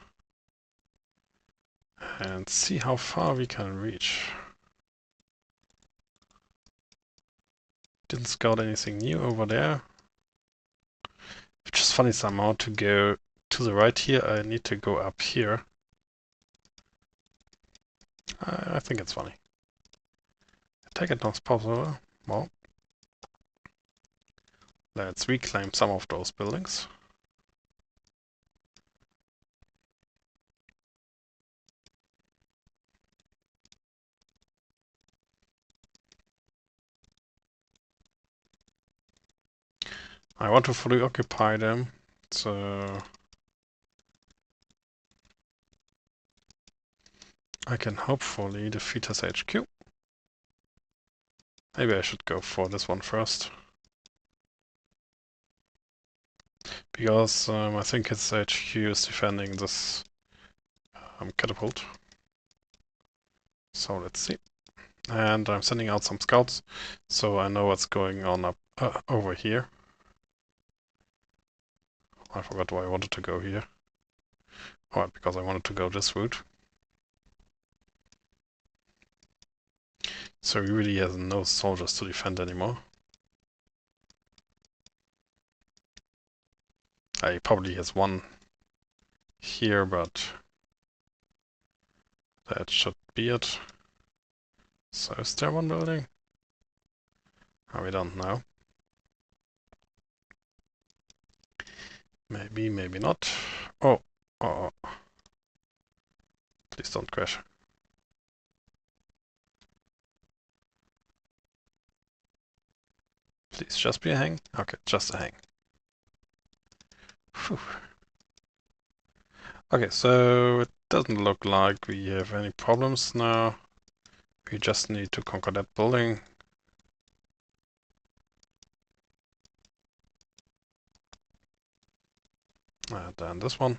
and see how far we can reach. Didn't scout anything new over there. Which is funny somehow. To go to the right here, I need to go up here. I think it's funny. Take it not possible. Well, let's reclaim some of those buildings. I want to fully occupy them, so I can hopefully defeat his HQ. Maybe I should go for this one first. Because I think his HQ is defending this catapult. So let's see. And I'm sending out some scouts, so I know what's going on up over here. I forgot why I wanted to go here. Oh, because I wanted to go this route. So he really has no soldiers to defend anymore. He probably has one here, but that should be it. So is there one building? Oh, we don't know. Maybe, maybe not. Oh, oh, oh. Please don't crash. Please just be a hang. Okay, just a hang. Whew. Okay, so it doesn't look like we have any problems now. We just need to conquer that building. And then this one.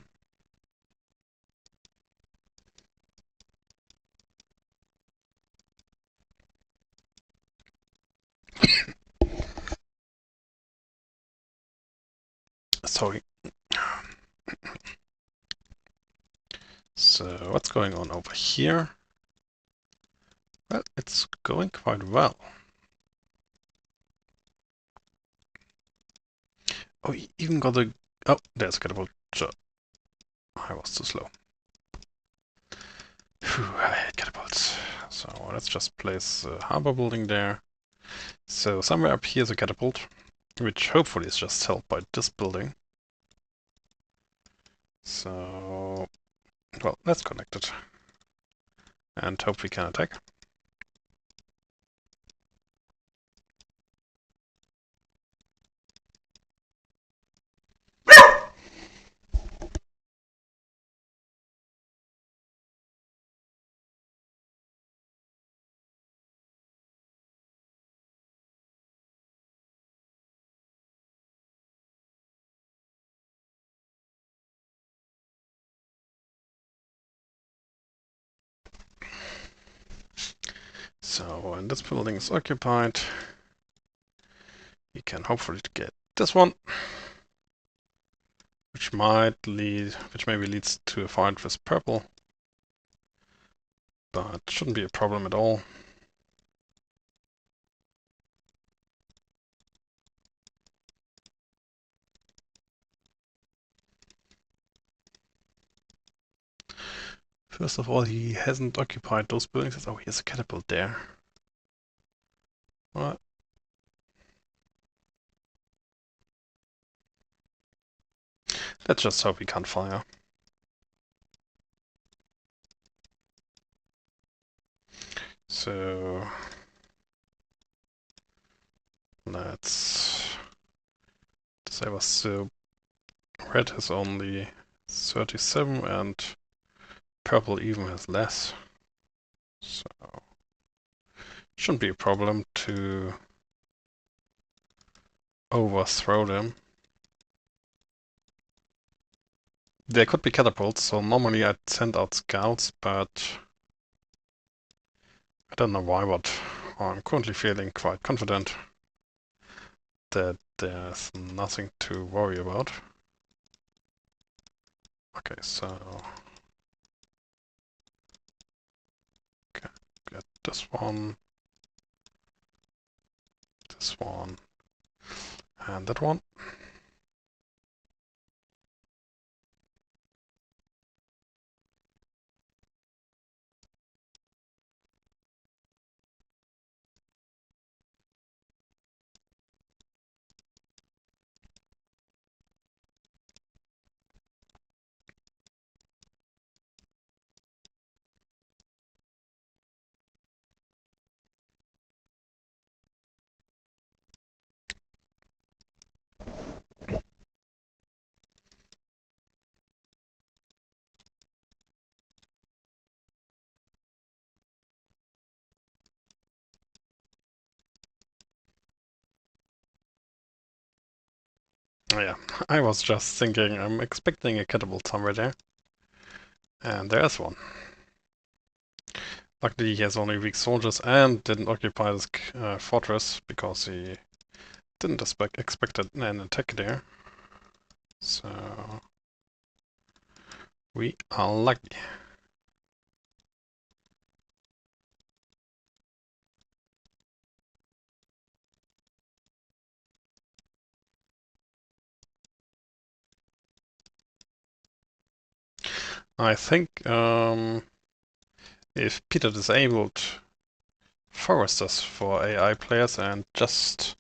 Sorry. So what's going on over here? Well, it's going quite well. Oh, he even got a... Oh, there's a catapult. Sure. I was too slow. Phew, I hate catapults. So let's just place a harbor building there. So somewhere up here is a catapult, which hopefully is just held by this building. So, well, let's connect it. And hope we can attack. So when this building is occupied, we can hopefully get this one, which maybe leads to a fight with purple, but shouldn't be a problem at all. First of all, he hasn't occupied those buildings. Oh, he has a catapult there. What? Let's just hope he can't fire. So let's disable. So red has only 37 and purple even has less. So shouldn't be a problem to overthrow them. There could be catapults, so normally I'd send out scouts, but I don't know why, but I'm currently feeling quite confident that there's nothing to worry about. Okay, so okay, get this one, and that one. Oh, yeah, I was just thinking, I'm expecting a catapult somewhere there. And there's one. Luckily he has only weak soldiers and didn't occupy this fortress because he didn't expect an attack there. So we are lucky. I think if Peter disabled foresters for AI players and just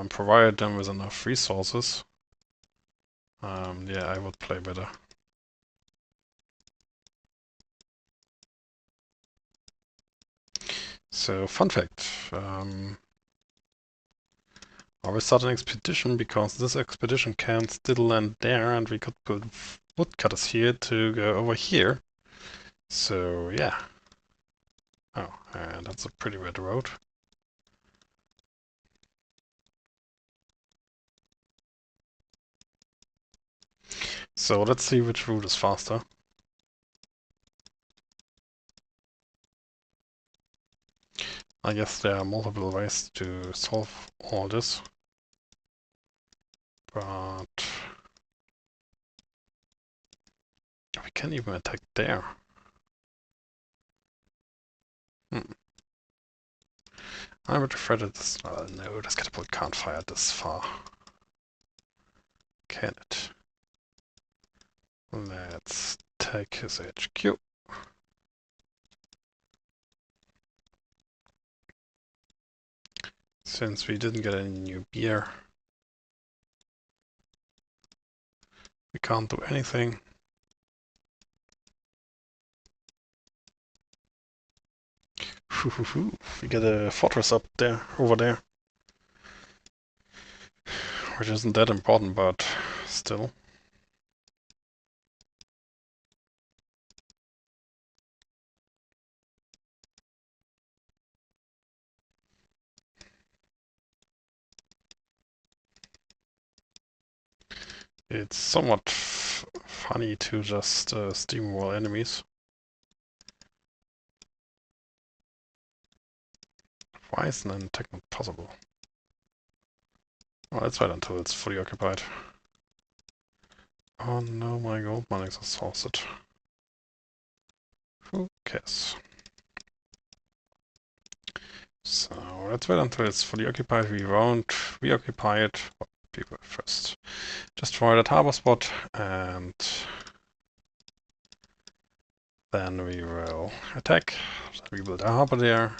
provided them with enough resources, yeah, I would play better. So, fun fact, I will start an expedition because this expedition can still land there and we could put woodcutters here to go over here. So, yeah. Oh, and that's a pretty bad road. So let's see which route is faster. I guess there are multiple ways to solve all this. But we can even attack there. I would afraid that this... no, this catapult can't fire this far. Can it? Let's take his HQ. Since we didn't get any new beer, we can't do anything. We get a fortress up there, over there. Which isn't that important, but still. It's somewhat funny to just steamroll enemies. Why isn't an attack not possible? Well, let's wait until it's fully occupied. Oh no, my gold mining is exhausted. Who cares? So let's wait until it's fully occupied. We won't reoccupy it. Well, we will first destroy that harbor spot and then we will attack. We build a harbor there.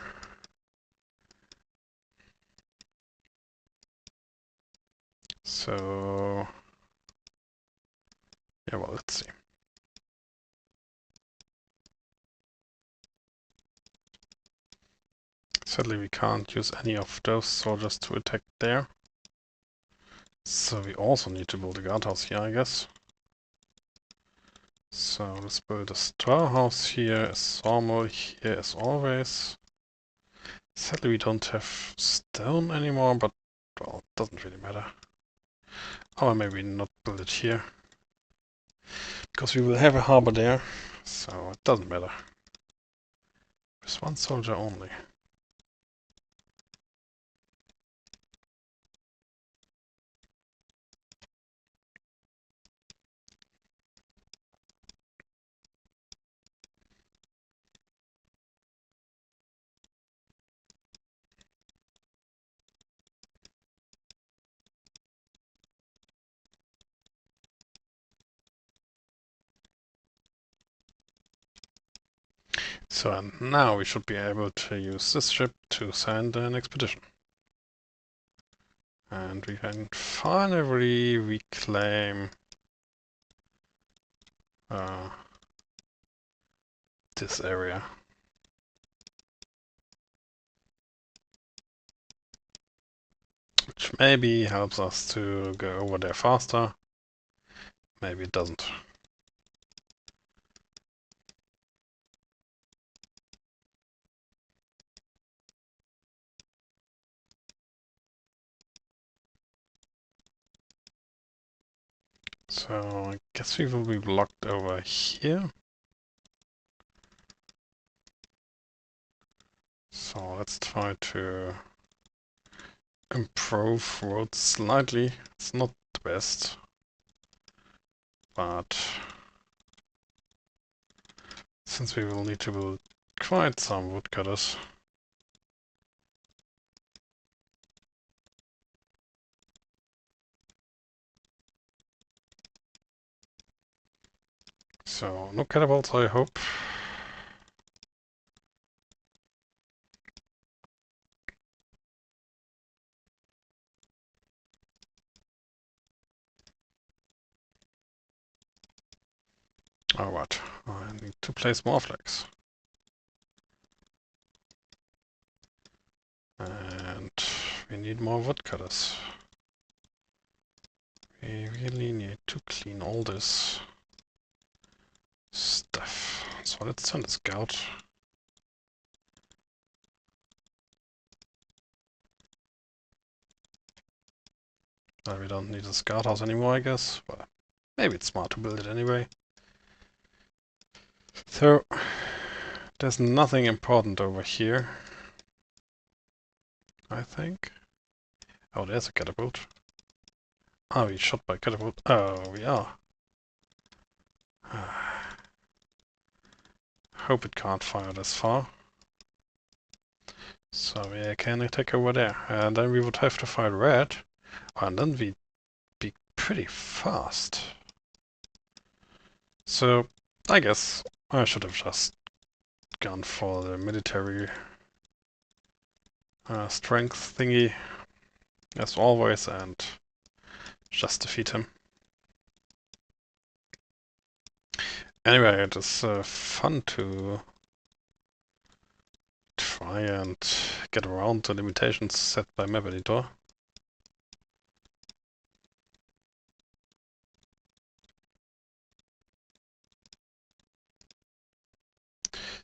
So yeah, well, let's see. Sadly, we can't use any of those soldiers to attack there. So we also need to build a guardhouse here, I guess. So let's build a straw house here, a sawmill here as always. Sadly, we don't have stone anymore, but well, it doesn't really matter. Or maybe not build it here. Because we will have a harbor there, so it doesn't matter. With one soldier only. So and now we should be able to use this ship to send an expedition. And we can finally reclaim this area. Which maybe helps us to go over there faster. Maybe it doesn't. So I guess we will be blocked over here. So let's try to improve roads slightly. It's not the best, but since we will need to build quite some woodcutters. So no catapults, I hope. Oh, what? I need to place more flags. And we need more woodcutters. We really need to clean all this stuff. So let's send a scout. We don't need a scout house anymore, I guess. But maybe it's smart to build it anyway. So, there's nothing important over here, I think. Oh, there's a catapult. Ah, we shot by catapult. Oh, we are. Hope it can't fire this far. So we can attack over there. And then we would have to fight red. And then we'd be pretty fast. So, I guess I should have just gone for the military strength thingy, as always, and just defeat him. Anyway, it is fun to try and get around the limitations set by map editor.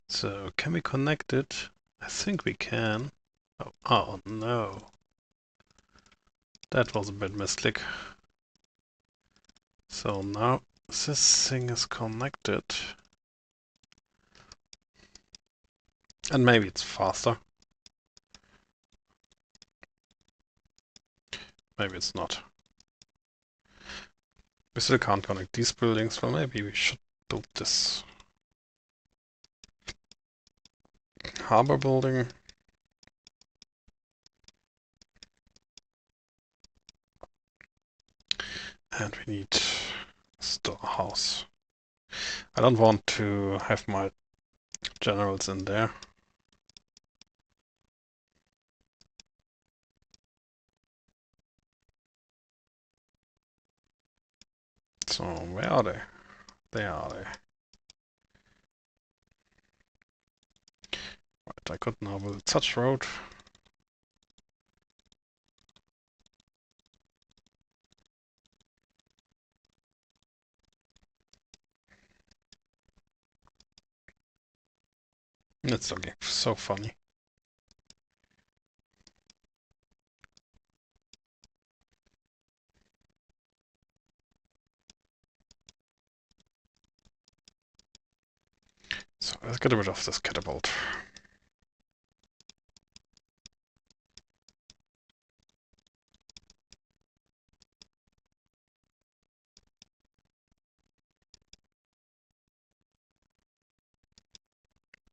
So, can we connect it? I think we can. Oh no. That was a bit misclick. So now this thing is connected. And maybe it's faster. Maybe it's not. We still can't connect these buildings, well maybe we should build this harbor building. And we need a storehouse. I don't want to have my generals in there. So where are they? There are they. Right, I could now build such road. It's looking so funny. So let's get rid of this catapult.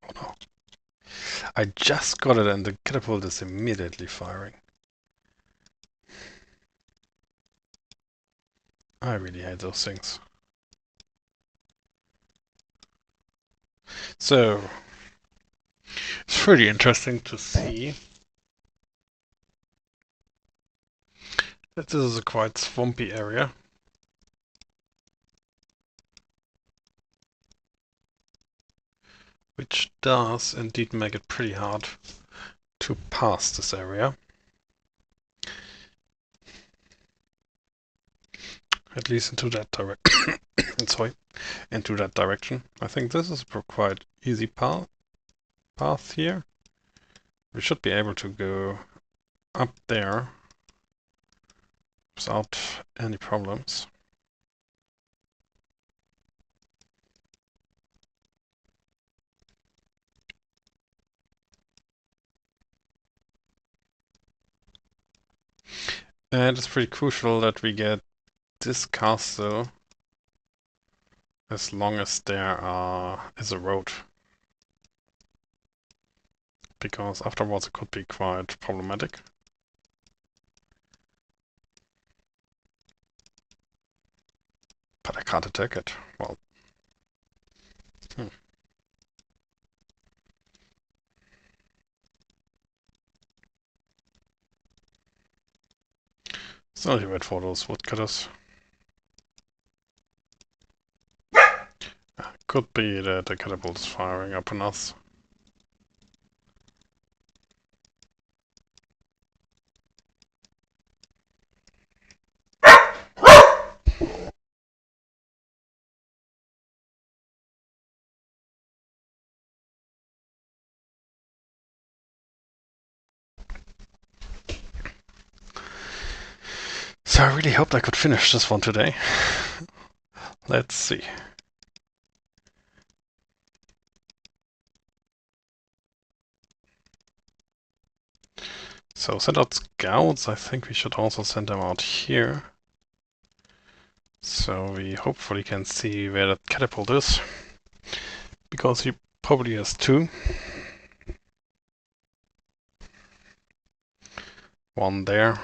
Oh no. I just got it and the catapult is immediately firing. I really hate those things. So, It's pretty interesting to see that this is a quite swampy area. Which does indeed make it pretty hard to pass this area. At least into that direction. Sorry, into that direction. I think this is a quite easy path here. We should be able to go up there without any problems. And it's pretty crucial that we get this castle as long as there is a road. Because afterwards it could be quite problematic. But I can't attack it. Well. So you wait for those woodcutters. Could be that the catapult is firing up on us. So I really hoped I could finish this one today. Let's see. So send out scouts. I think we should also send them out here. So we hopefully can see where that catapult is. Because he probably has two. One there.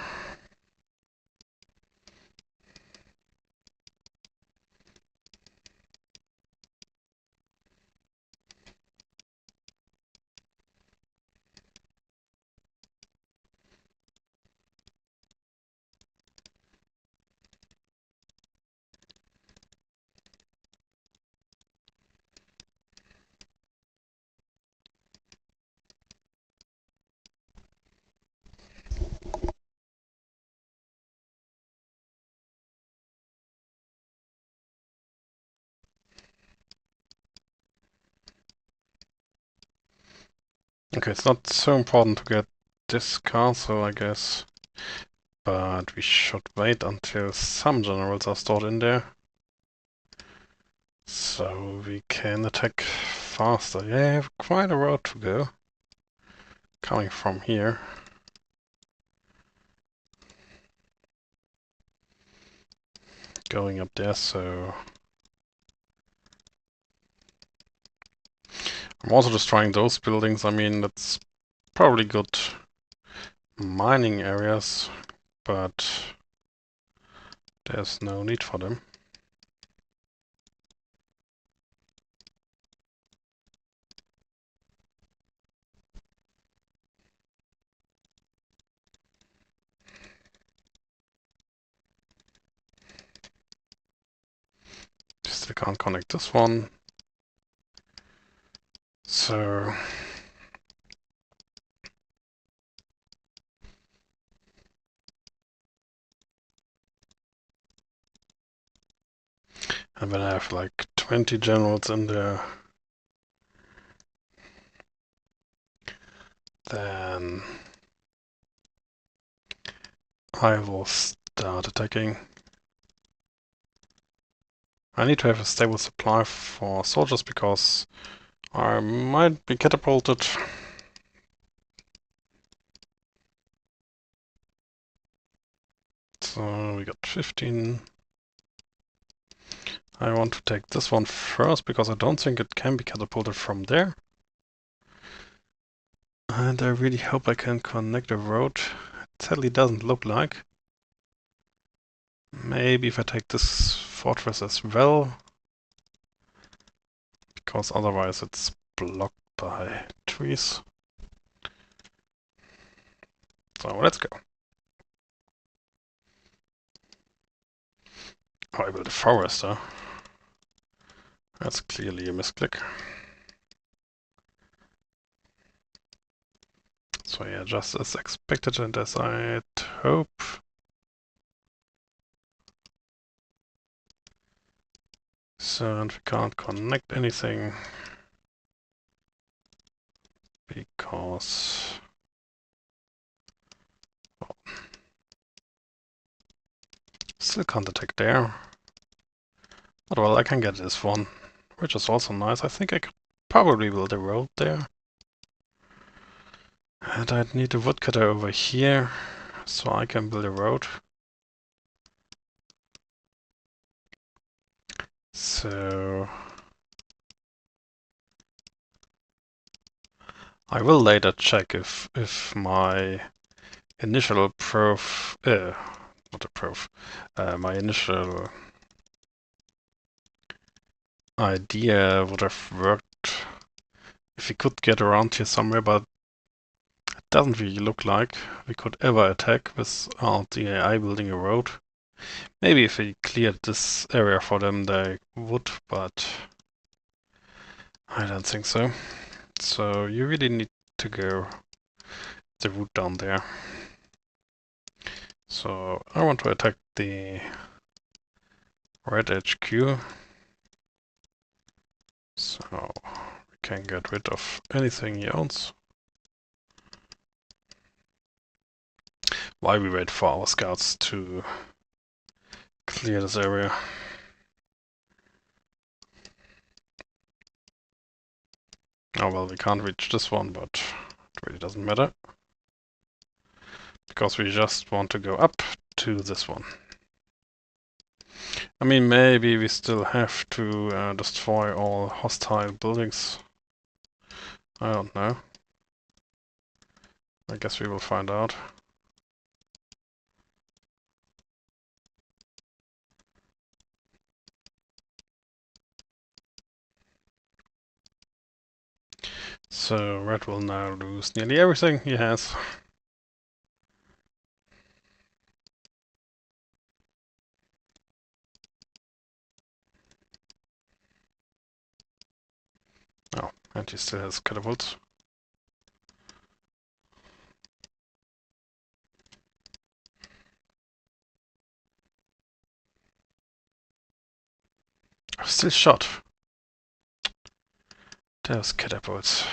Okay, it's not so important to get this castle, I guess. But we should wait until some generals are stored in there. So we can attack faster. Yeah, I have quite a road to go. Coming from here. Going up there, so... I'm also destroying those buildings. I mean, that's probably good mining areas, but there's no need for them. Still can't connect this one. So... And when I have like 20 generals in there, then I will start attacking. I need to have a stable supply for soldiers because I might be catapulted. So we got 15. I want to take this one first because I don't think it can be catapulted from there. And I really hope I can connect a road. It sadly doesn't look like. Maybe if I take this fortress as well. Because otherwise it's blocked by trees. So let's go. Oh, I built a forest, huh? That's clearly a misclick. So yeah, just as expected and as I'd hope. So, and we can't connect anything because... well, still can't attack there. But well, I can get this one, which is also nice. I think I could probably build a road there. And I'd need a woodcutter over here, so I can build a road. So... I will later check if my initial my initial idea would have worked if we could get around here somewhere, but it doesn't really look like we could ever attack without the AI building a road. Maybe if we cleared this area for them they would, but I don't think so. So you really need to go the route down there. So I want to attack the red HQ. So we can get rid of anything he owns. While we wait for our scouts to clear this area. Oh well, we can't reach this one, but it really doesn't matter. Because we just want to go up to this one. I mean, maybe we still have to destroy all hostile buildings. I don't know. I guess we will find out. So Red will now lose nearly everything he has. Oh, and he still has catapults. Oh, still shot. There's catapults.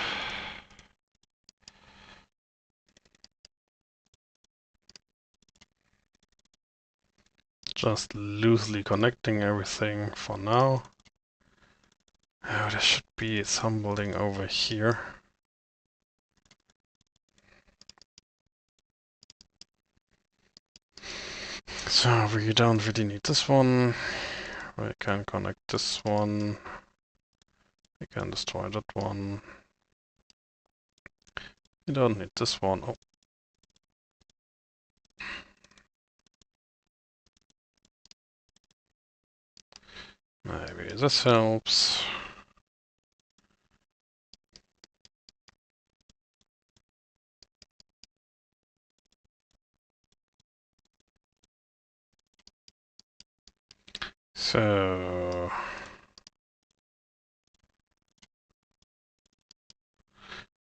Just loosely connecting everything for now. Oh, there should be some building over here. So we don't really need this one. We can connect this one. We can destroy that one. We don't need this one. Oh. Maybe this helps. So...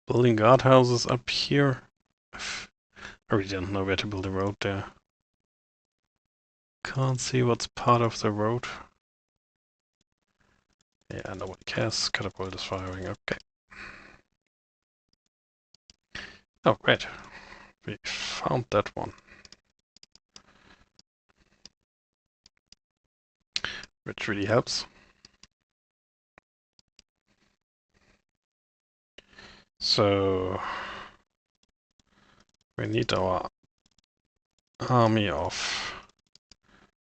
building guardhouses up here. I really don't know where to build a road there. Can't see what's part of the road. Yeah, nobody cares. Catapult is firing. Okay. Oh, great. We found that one. Which really helps. So... we need our army of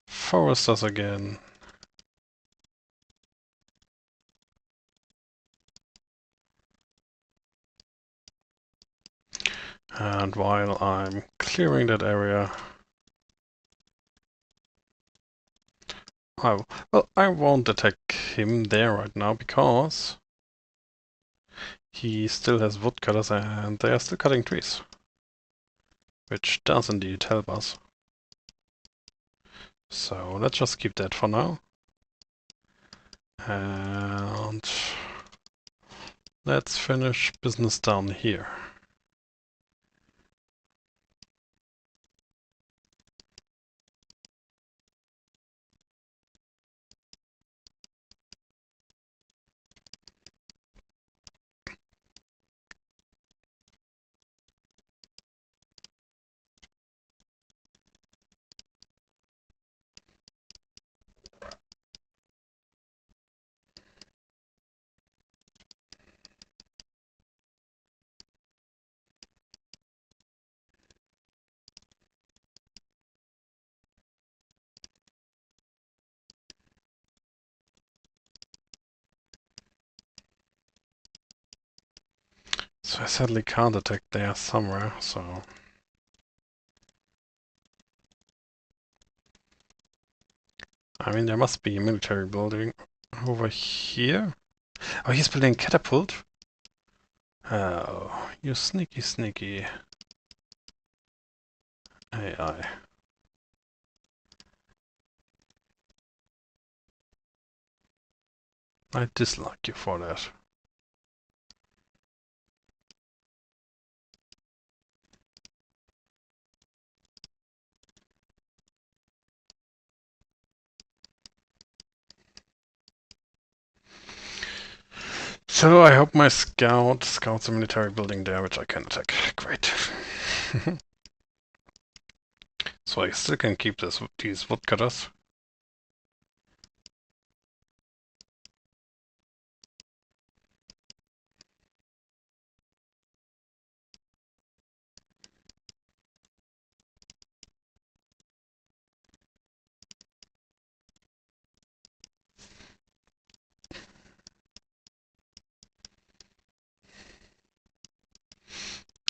foresters again. And while I'm clearing that area, I won't attack him there right now because he still has woodcutters and they are still cutting trees. Which does indeed help us. So let's just keep that for now. And let's finish business down here. So I sadly can't attack there somewhere, so... I mean, there must be a military building over here. Oh, he's building a catapult? Oh, you sneaky, sneaky AI. I dislike you for that. So I hope my scouts a military building there, which I can attack. Great. So I still can keep these woodcutters.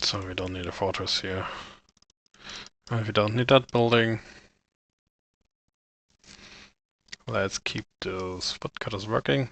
So we don't need a fortress here. We don't need that building. Let's keep those woodcutters working.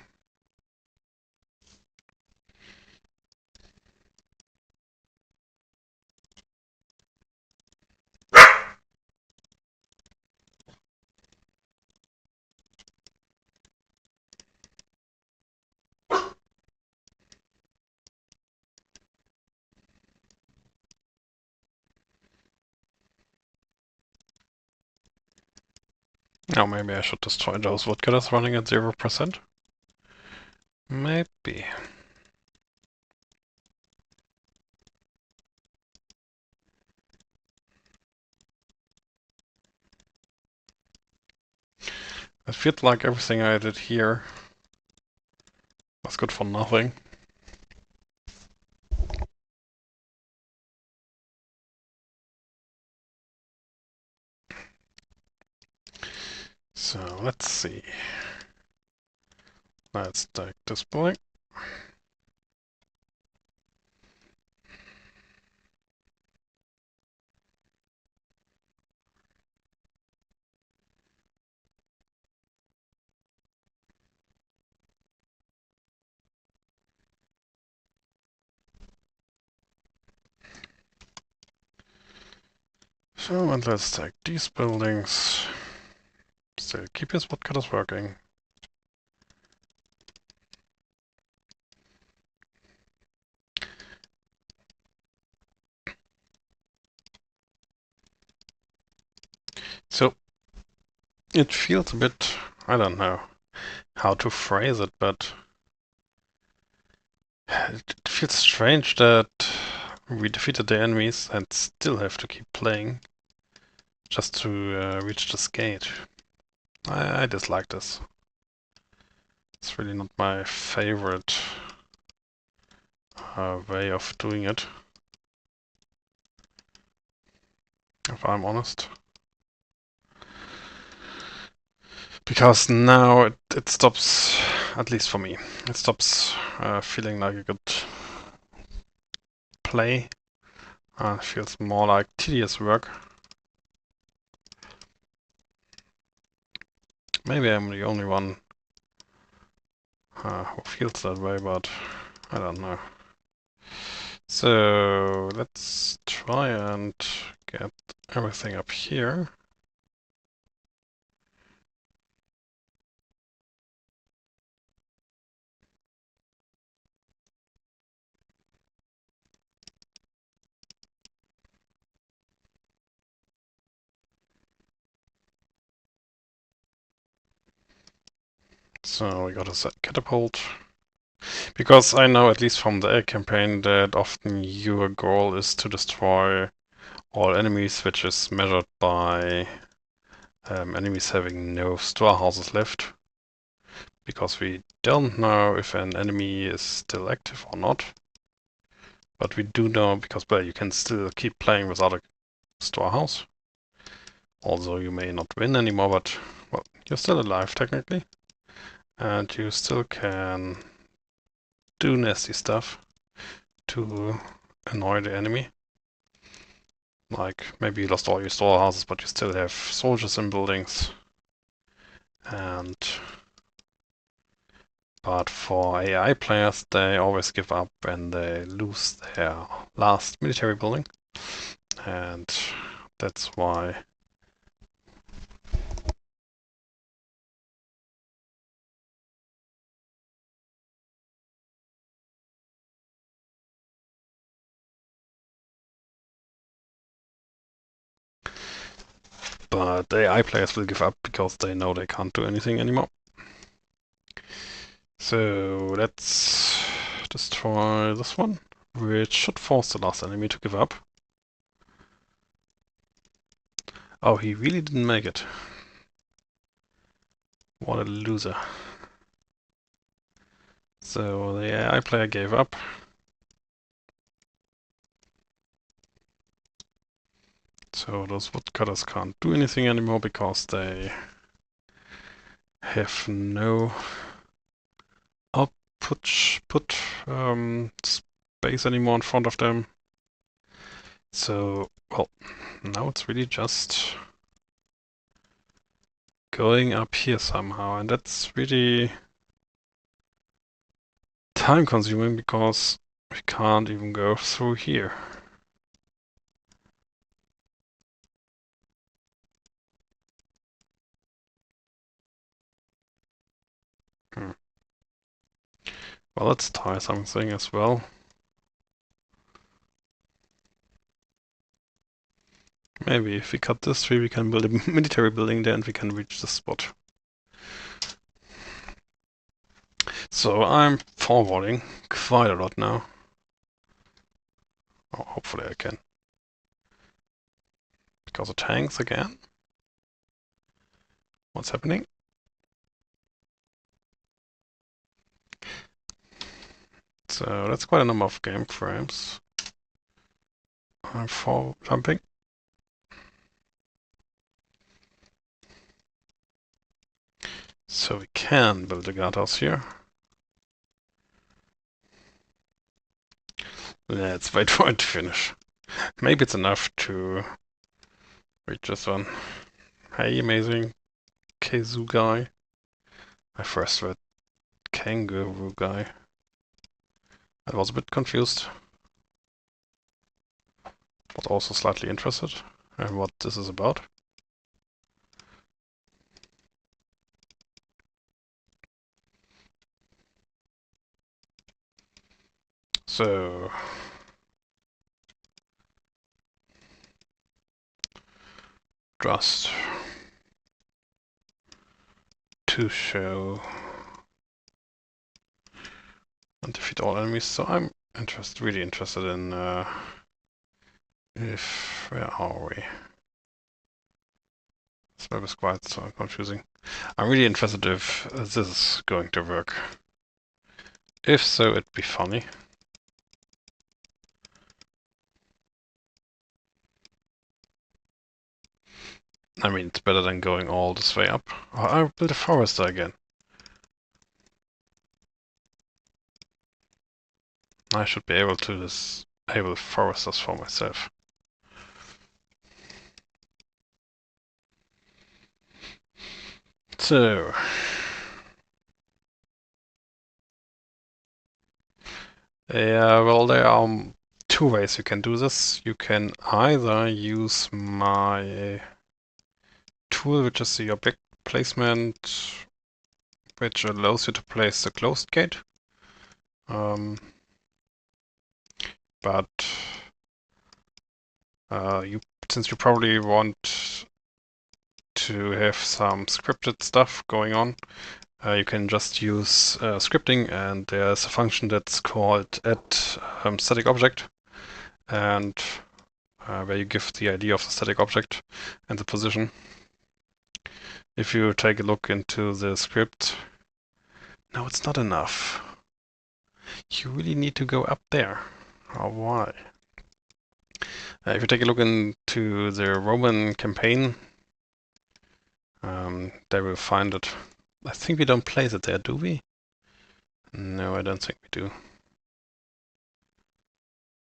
Now maybe I should destroy those woodcutters running at 0%. Maybe. It feels like everything I did here was good for nothing. So let's see. Let's take this building. So, and let's take these buildings. Still keep his woodcutters working. So, it feels a bit, I don't know how to phrase it, but it feels strange that we defeated the enemies and still have to keep playing just to reach this gate. I dislike this. It's really not my favorite way of doing it, if I'm honest. Because now it stops, at least for me, it stops feeling like a good play. It feels more like tedious work. Maybe I'm the only one who feels that way, but I don't know. So let's try and get everything up here. So we got a set catapult. Because I know, at least from the egg campaign, that often your goal is to destroy all enemies, which is measured by enemies having no storehouses left. Because we don't know if an enemy is still active or not. But we do know because, well, you can still keep playing without a storehouse. Although you may not win anymore, but, well, you're still alive technically. And you still can do nasty stuff to annoy the enemy. Like, maybe you lost all your storehouses, but you still have soldiers in buildings. But for AI players, they always give up when they lose their last military building. And that's why. But AI players will give up because they know they can't do anything anymore. So let's destroy this one, which should force the last enemy to give up. Oh, he really didn't make it. What a loser. So the AI player gave up. So those woodcutters can't do anything anymore because they have no output space anymore in front of them. So, well, now it's really just going up here somehow, and that's really time consuming because we can't even go through here. Well, let's tie something as well. Maybe if we cut this tree, we can build a military building there and we can reach this spot. So I'm forwarding quite a lot now. Oh, hopefully I can. Because of tanks again. What's happening? So that's quite a number of game frames. I'm for jumping. So we can build a guardhouse here. Let's wait for it to finish. Maybe it's enough to reach this one. Hey, amazing Kazoo guy. I first read kangaroo guy. I was a bit confused, but also slightly interested in what this is about. So just to show and defeat all enemies. So I'm really interested in where are we? This map is quite so confusing. I'm really interested if this is going to work. If so, it'd be funny. I mean, it's better than going all this way up. Oh, I'll build a forester again. I should be able to disable foresters for myself. So, Yeah, well, there are two ways you can do this. You can either use my tool, which is the object placement, which allows you to place the closed gate. Um, but since you probably want to have some scripted stuff going on, you can just use scripting, and there's a function that's called add static object, and where you give the ID of the static object and the position. If you take a look into the script, no, it's not enough. You really need to go up there. Oh, why? If you take a look into the Roman campaign, they will find it. I think we don't place it there, do we? No, I don't think we do.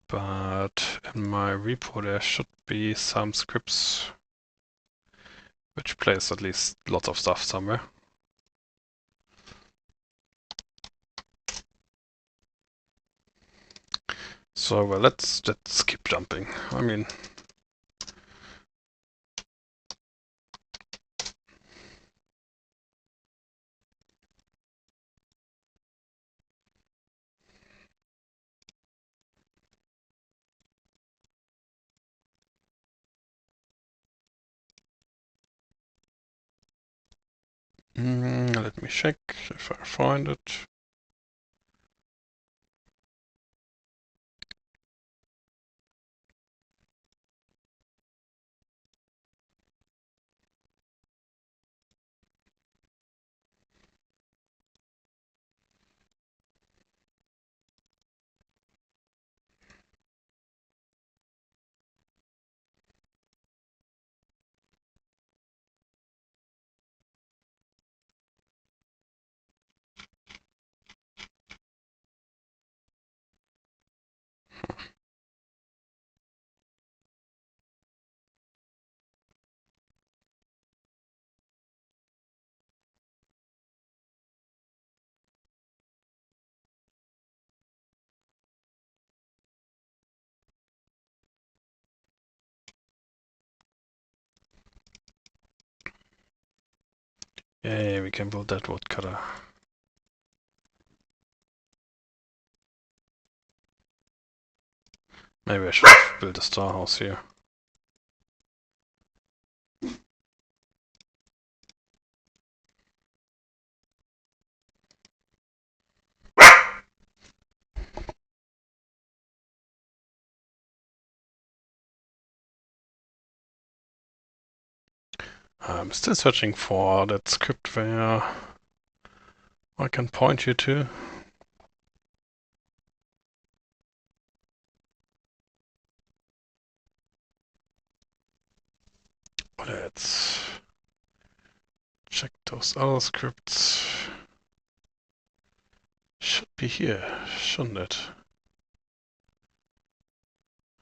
But in my repo there should be some scripts which place at least lots of stuff somewhere. So let's keep jumping. I mean, let me check if I find it. Yeah, we can build that woodcutter. Maybe I should have built a star house here. I'm still searching for that script where I can point you to. Let's check those other scripts. Should be here, shouldn't it?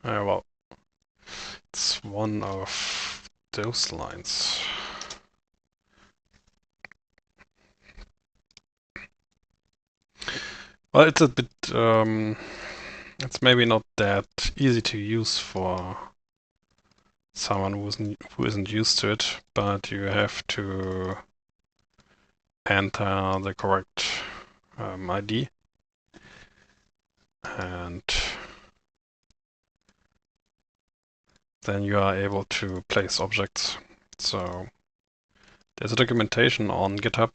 Well, it's one of those lines. Well, it's a bit, it's maybe not that easy to use for someone who isn't used to it, but you have to enter the correct ID, and then you are able to place objects. So there's a documentation on GitHub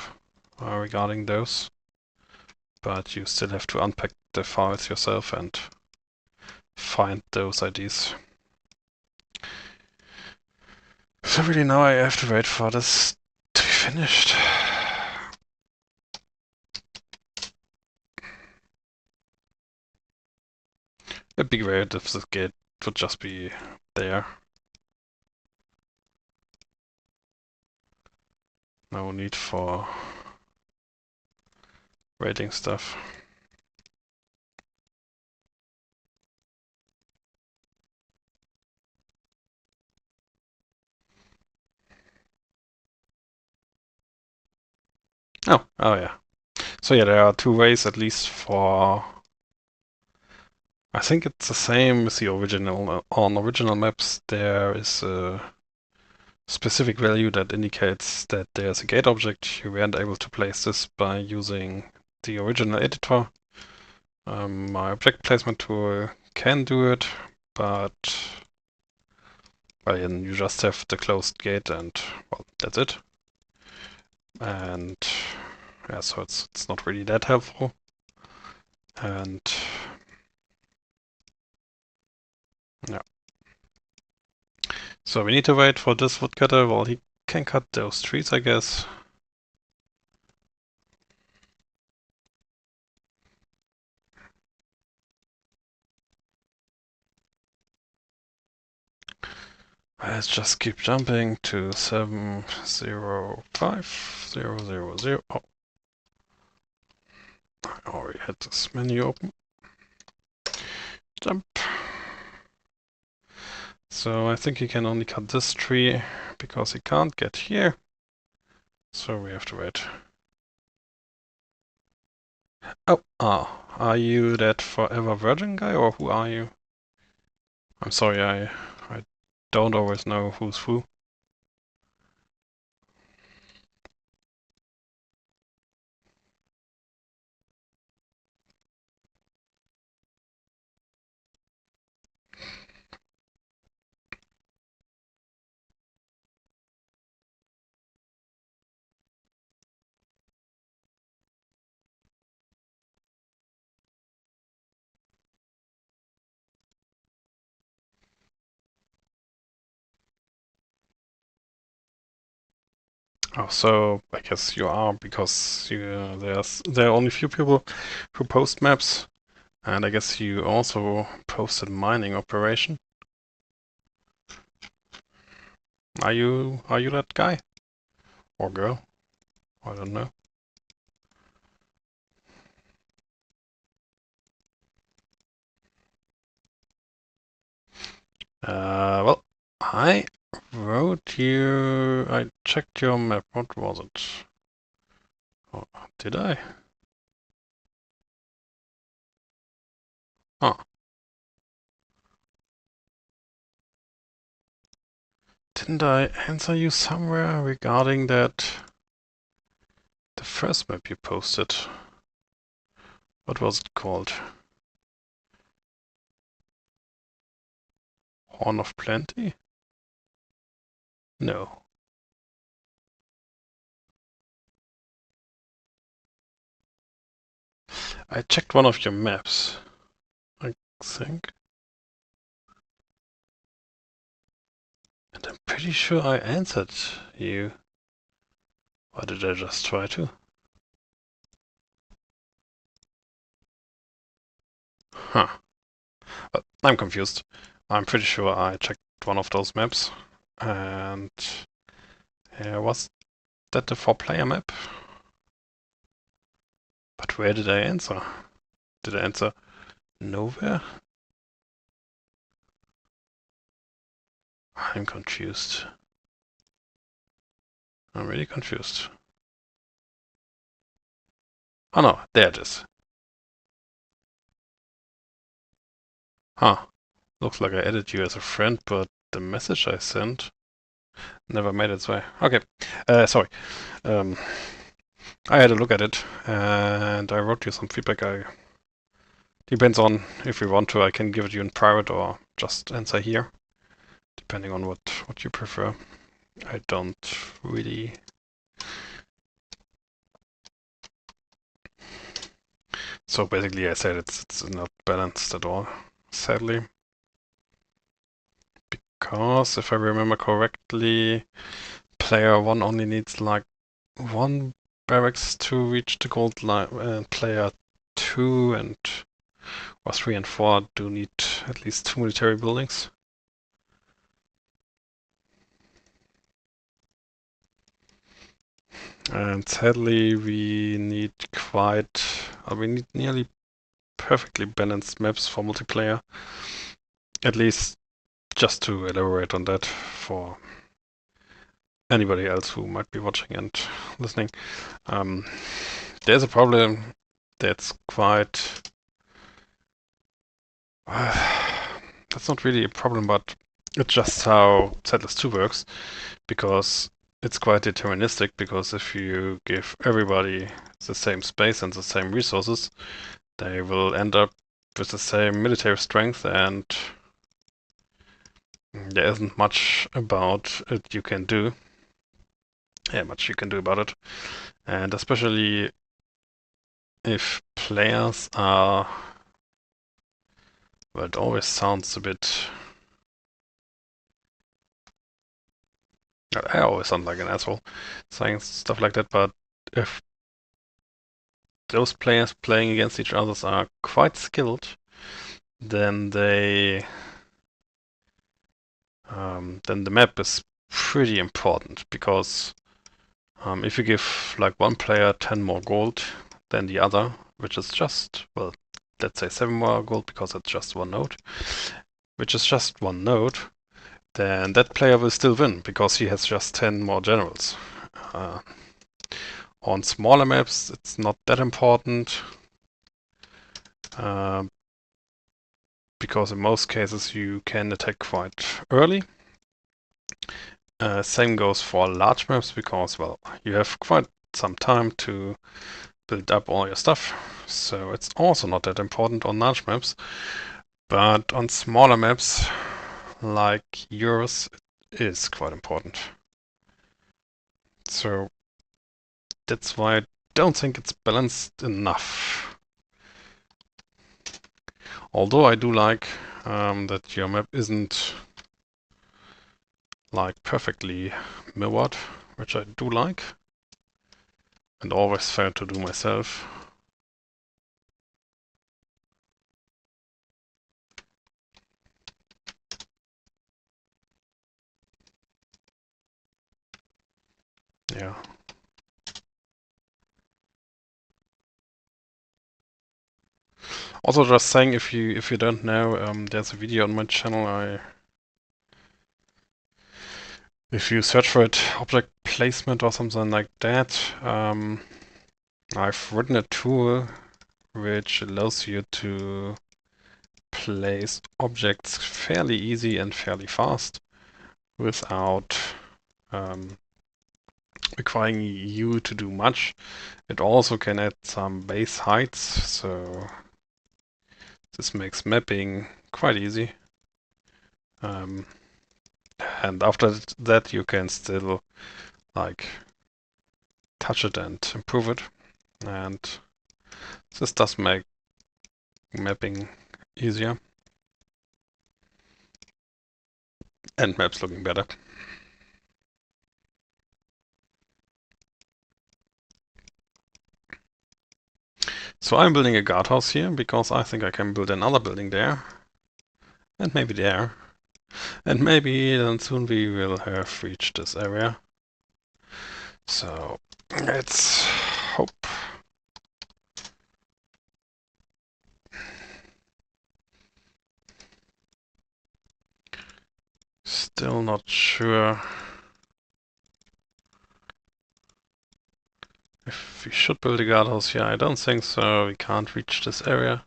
regarding those, but you still have to unpack the files yourself and find those IDs. So really now I have to wait for this to be finished. It'd be great if this gate would just be there. No need for rating stuff. Oh yeah. So yeah, there are two ways at least for I think it's the same with the original. On original maps, there is a specific value that indicates that there's a gate object. You weren't able to place this by using the original editor. My object placement tool can do it, but well, then you just have the closed gate and, well, that's it. And yeah, so it's not really that helpful. And yeah. So we need to wait for this woodcutter. Well, he can cut those trees, I guess. Let's just keep jumping to 705,000. Oh, I already had this menu open. Jump. So I think he can only cut this tree because he can't get here. So we have to wait. Oh, are you that forever virgin guy or who are you? I'm sorry, I don't always know who's who. Oh, so I guess you are because there are only few people who post maps, and I guess you also posted mining operation. Are you that guy or girl? I don't know. Well, I wrote you. I checked your map. What was it? Oh, did I? Oh. Didn't I answer you somewhere regarding that? The first map you posted. What was it called? Horn of Plenty? No. I checked one of your maps, I think. And I'm pretty sure I answered you. Or did I just try to? Huh. But I'm confused. I'm pretty sure I checked one of those maps. And was that the 4-player map? But where did I answer? Did I answer nowhere? I'm confused. I'm really confused. Oh no, there it is. Huh. Looks like I added you as a friend, but the message I sent never made its way. Okay, sorry. I had a look at it, and I wrote you some feedback. Depends on if you want to, I can give it you in private or just answer here, depending on what you prefer. I don't really... So basically I said it's not balanced at all, sadly. Because if I remember correctly, player 1 only needs like 1 barracks to reach the gold line, and player 2 and or 3 and 4 do need at least 2 military buildings. And sadly, we need nearly perfectly balanced maps for multiplayer. At least just to elaborate on that for anybody else who might be watching and listening. There's a problem that's quite That's not really a problem, but it's just how Z-2 works, because it's quite deterministic, because if you give everybody the same space and the same resources, they will end up with the same military strength, and there isn't much about it you can do. Yeah, much you can do about it. And especially if players are... Well, it always sounds a bit... I always sound like an asshole saying stuff like that, but if those players playing against each other are quite skilled, then then the map is pretty important, because if you give like one player 10 more gold than the other, which is just, well, let's say 7 more gold because it's just one node, which is just one node, then that player will still win because he has just 10 more generals. On smaller maps, it's not that important, because in most cases you can attack quite early. Same goes for large maps, because, well, you have quite some time to build up all your stuff, so it's also not that important on large maps. But on smaller maps, like yours, it is quite important. So that's why I don't think it's balanced enough. Although I do like that your map isn't like perfectly mirrored, which I do like, and always fair to do myself. Yeah. Also, just saying, if you don't know, there's a video on my channel. If you search for it, object placement or something like that, I've written a tool which allows you to place objects fairly easy and fairly fast without requiring you to do much. It also can add some base heights, so this makes mapping quite easy. And after that you can still like touch it and improve it, and this does make mapping easier and maps looking better. So I'm building a guardhouse here because I think I can build another building there, and maybe there, and maybe then soon we will have reached this area. So let's hope. Still not sure if we should build a guardhouse here. I don't think so. We can't reach this area.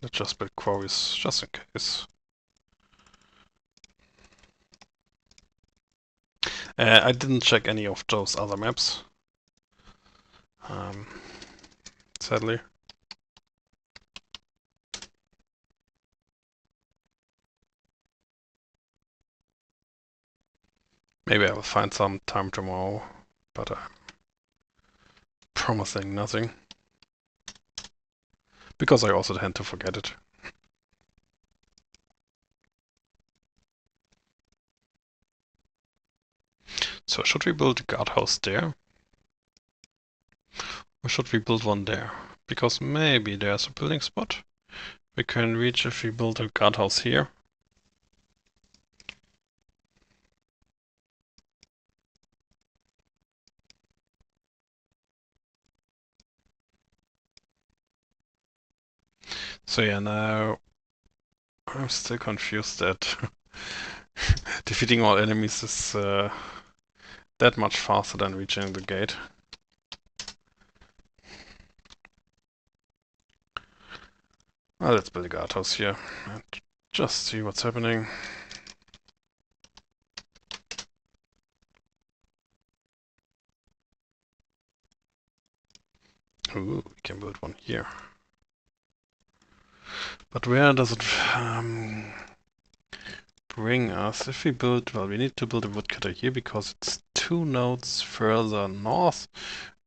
Let's just build quarries just in case. I didn't check any of those other maps, sadly. Maybe I will find some time tomorrow, but I'm promising nothing, because I also tend to forget it. So should we build a guardhouse there? Or should we build one there? Because maybe there's a building spot we can reach if we build a guardhouse here. So yeah, now I'm still confused that defeating all enemies is that much faster than reaching the gate. Well, let's build a guardhouse here and just see what's happening. Ooh, we can build one here. But where does it bring us? If we build, well, we need to build a woodcutter here because it's 2 nodes further north,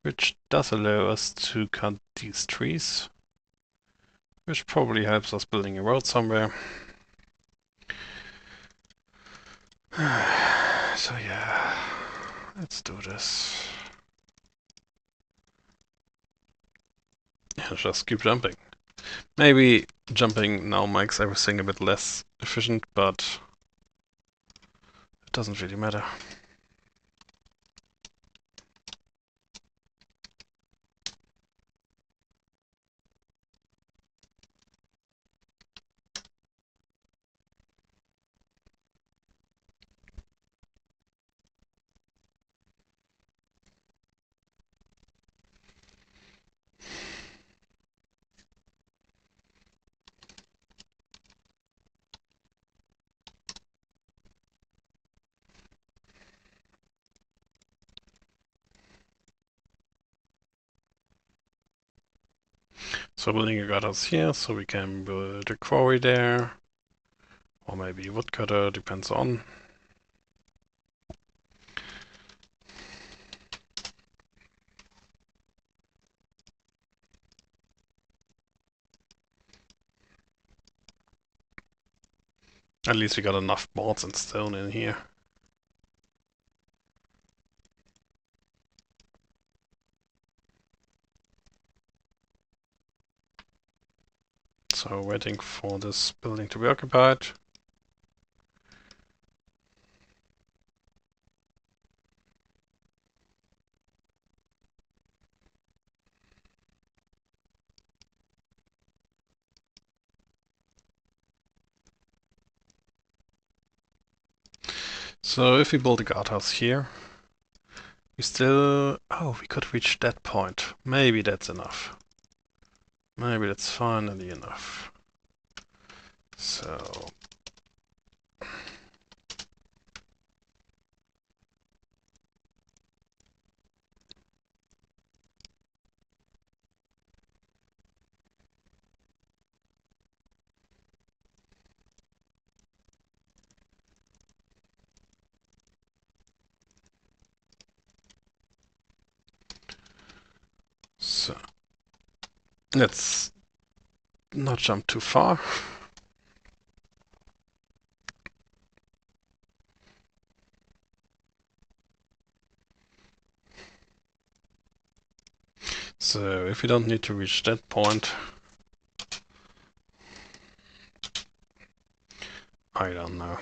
which does allow us to cut these trees, which probably helps us building a road somewhere. So yeah, let's do this. Yeah, just keep jumping. Maybe jumping now makes everything a bit less efficient, but it doesn't really matter. So building a guardhouse here, so we can build a quarry there, or maybe a woodcutter, depends on. At least we got enough boards and stone in here. So waiting for this building to be occupied. So if we build a guardhouse here, we still... oh, we could reach that point. Maybe that's enough. Maybe that's finally enough. So... so... let's not jump too far. So if we don't need to reach that point, I don't know.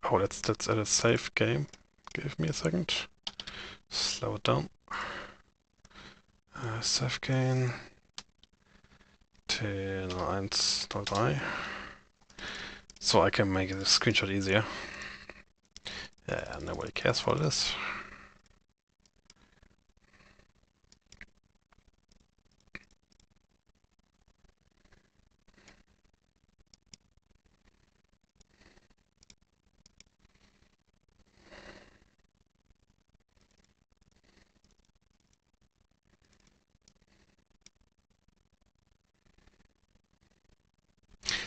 Oh, that's at a safe game. Give me a second. Slow it down. Save gain 10.1.3. So I can make the screenshot easier. Yeah, nobody cares for this.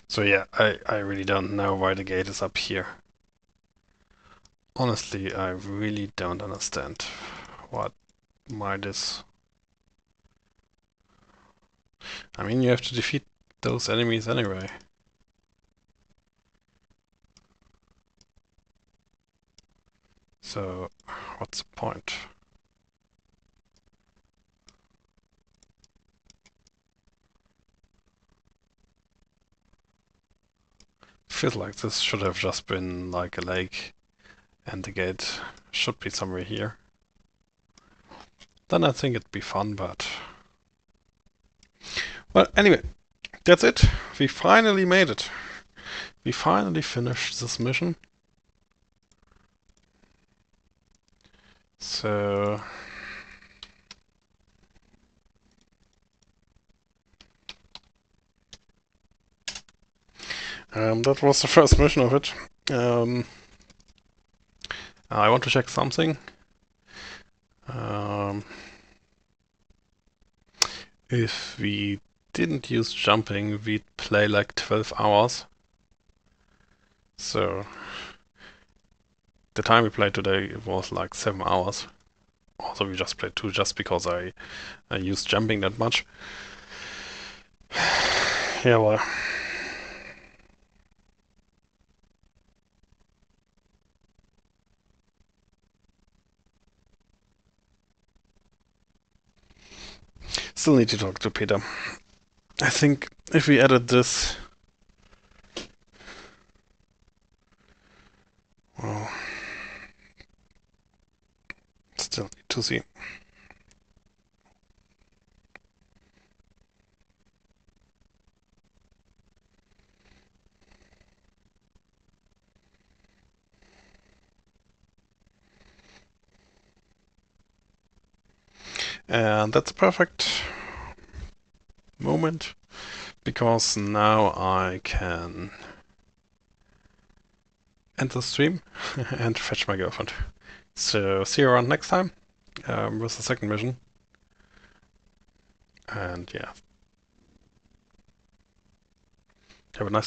So yeah, I really don't know why the gate is up here. Honestly, I really don't understand why this... I mean, you have to defeat those enemies anyway. So, what's the point? Feels like this should have just been like a lake, and the gate should be somewhere here. Then I think it'd be fun, but... well, anyway, that's it. We finally made it. we finally finished this mission. So that was the first mission of it. I want to check something. If we didn't use jumping, we'd play like 12 hours. So the time we played today was like 7 hours. Also, we just played 2 just because I used jumping that much. Yeah, well. Still need to talk to Peter. I think if we added this... Well... Still need to see. And that's a perfect moment, because now I can end the stream and fetch my girlfriend. So see you around next time with the second mission. And yeah, have a nice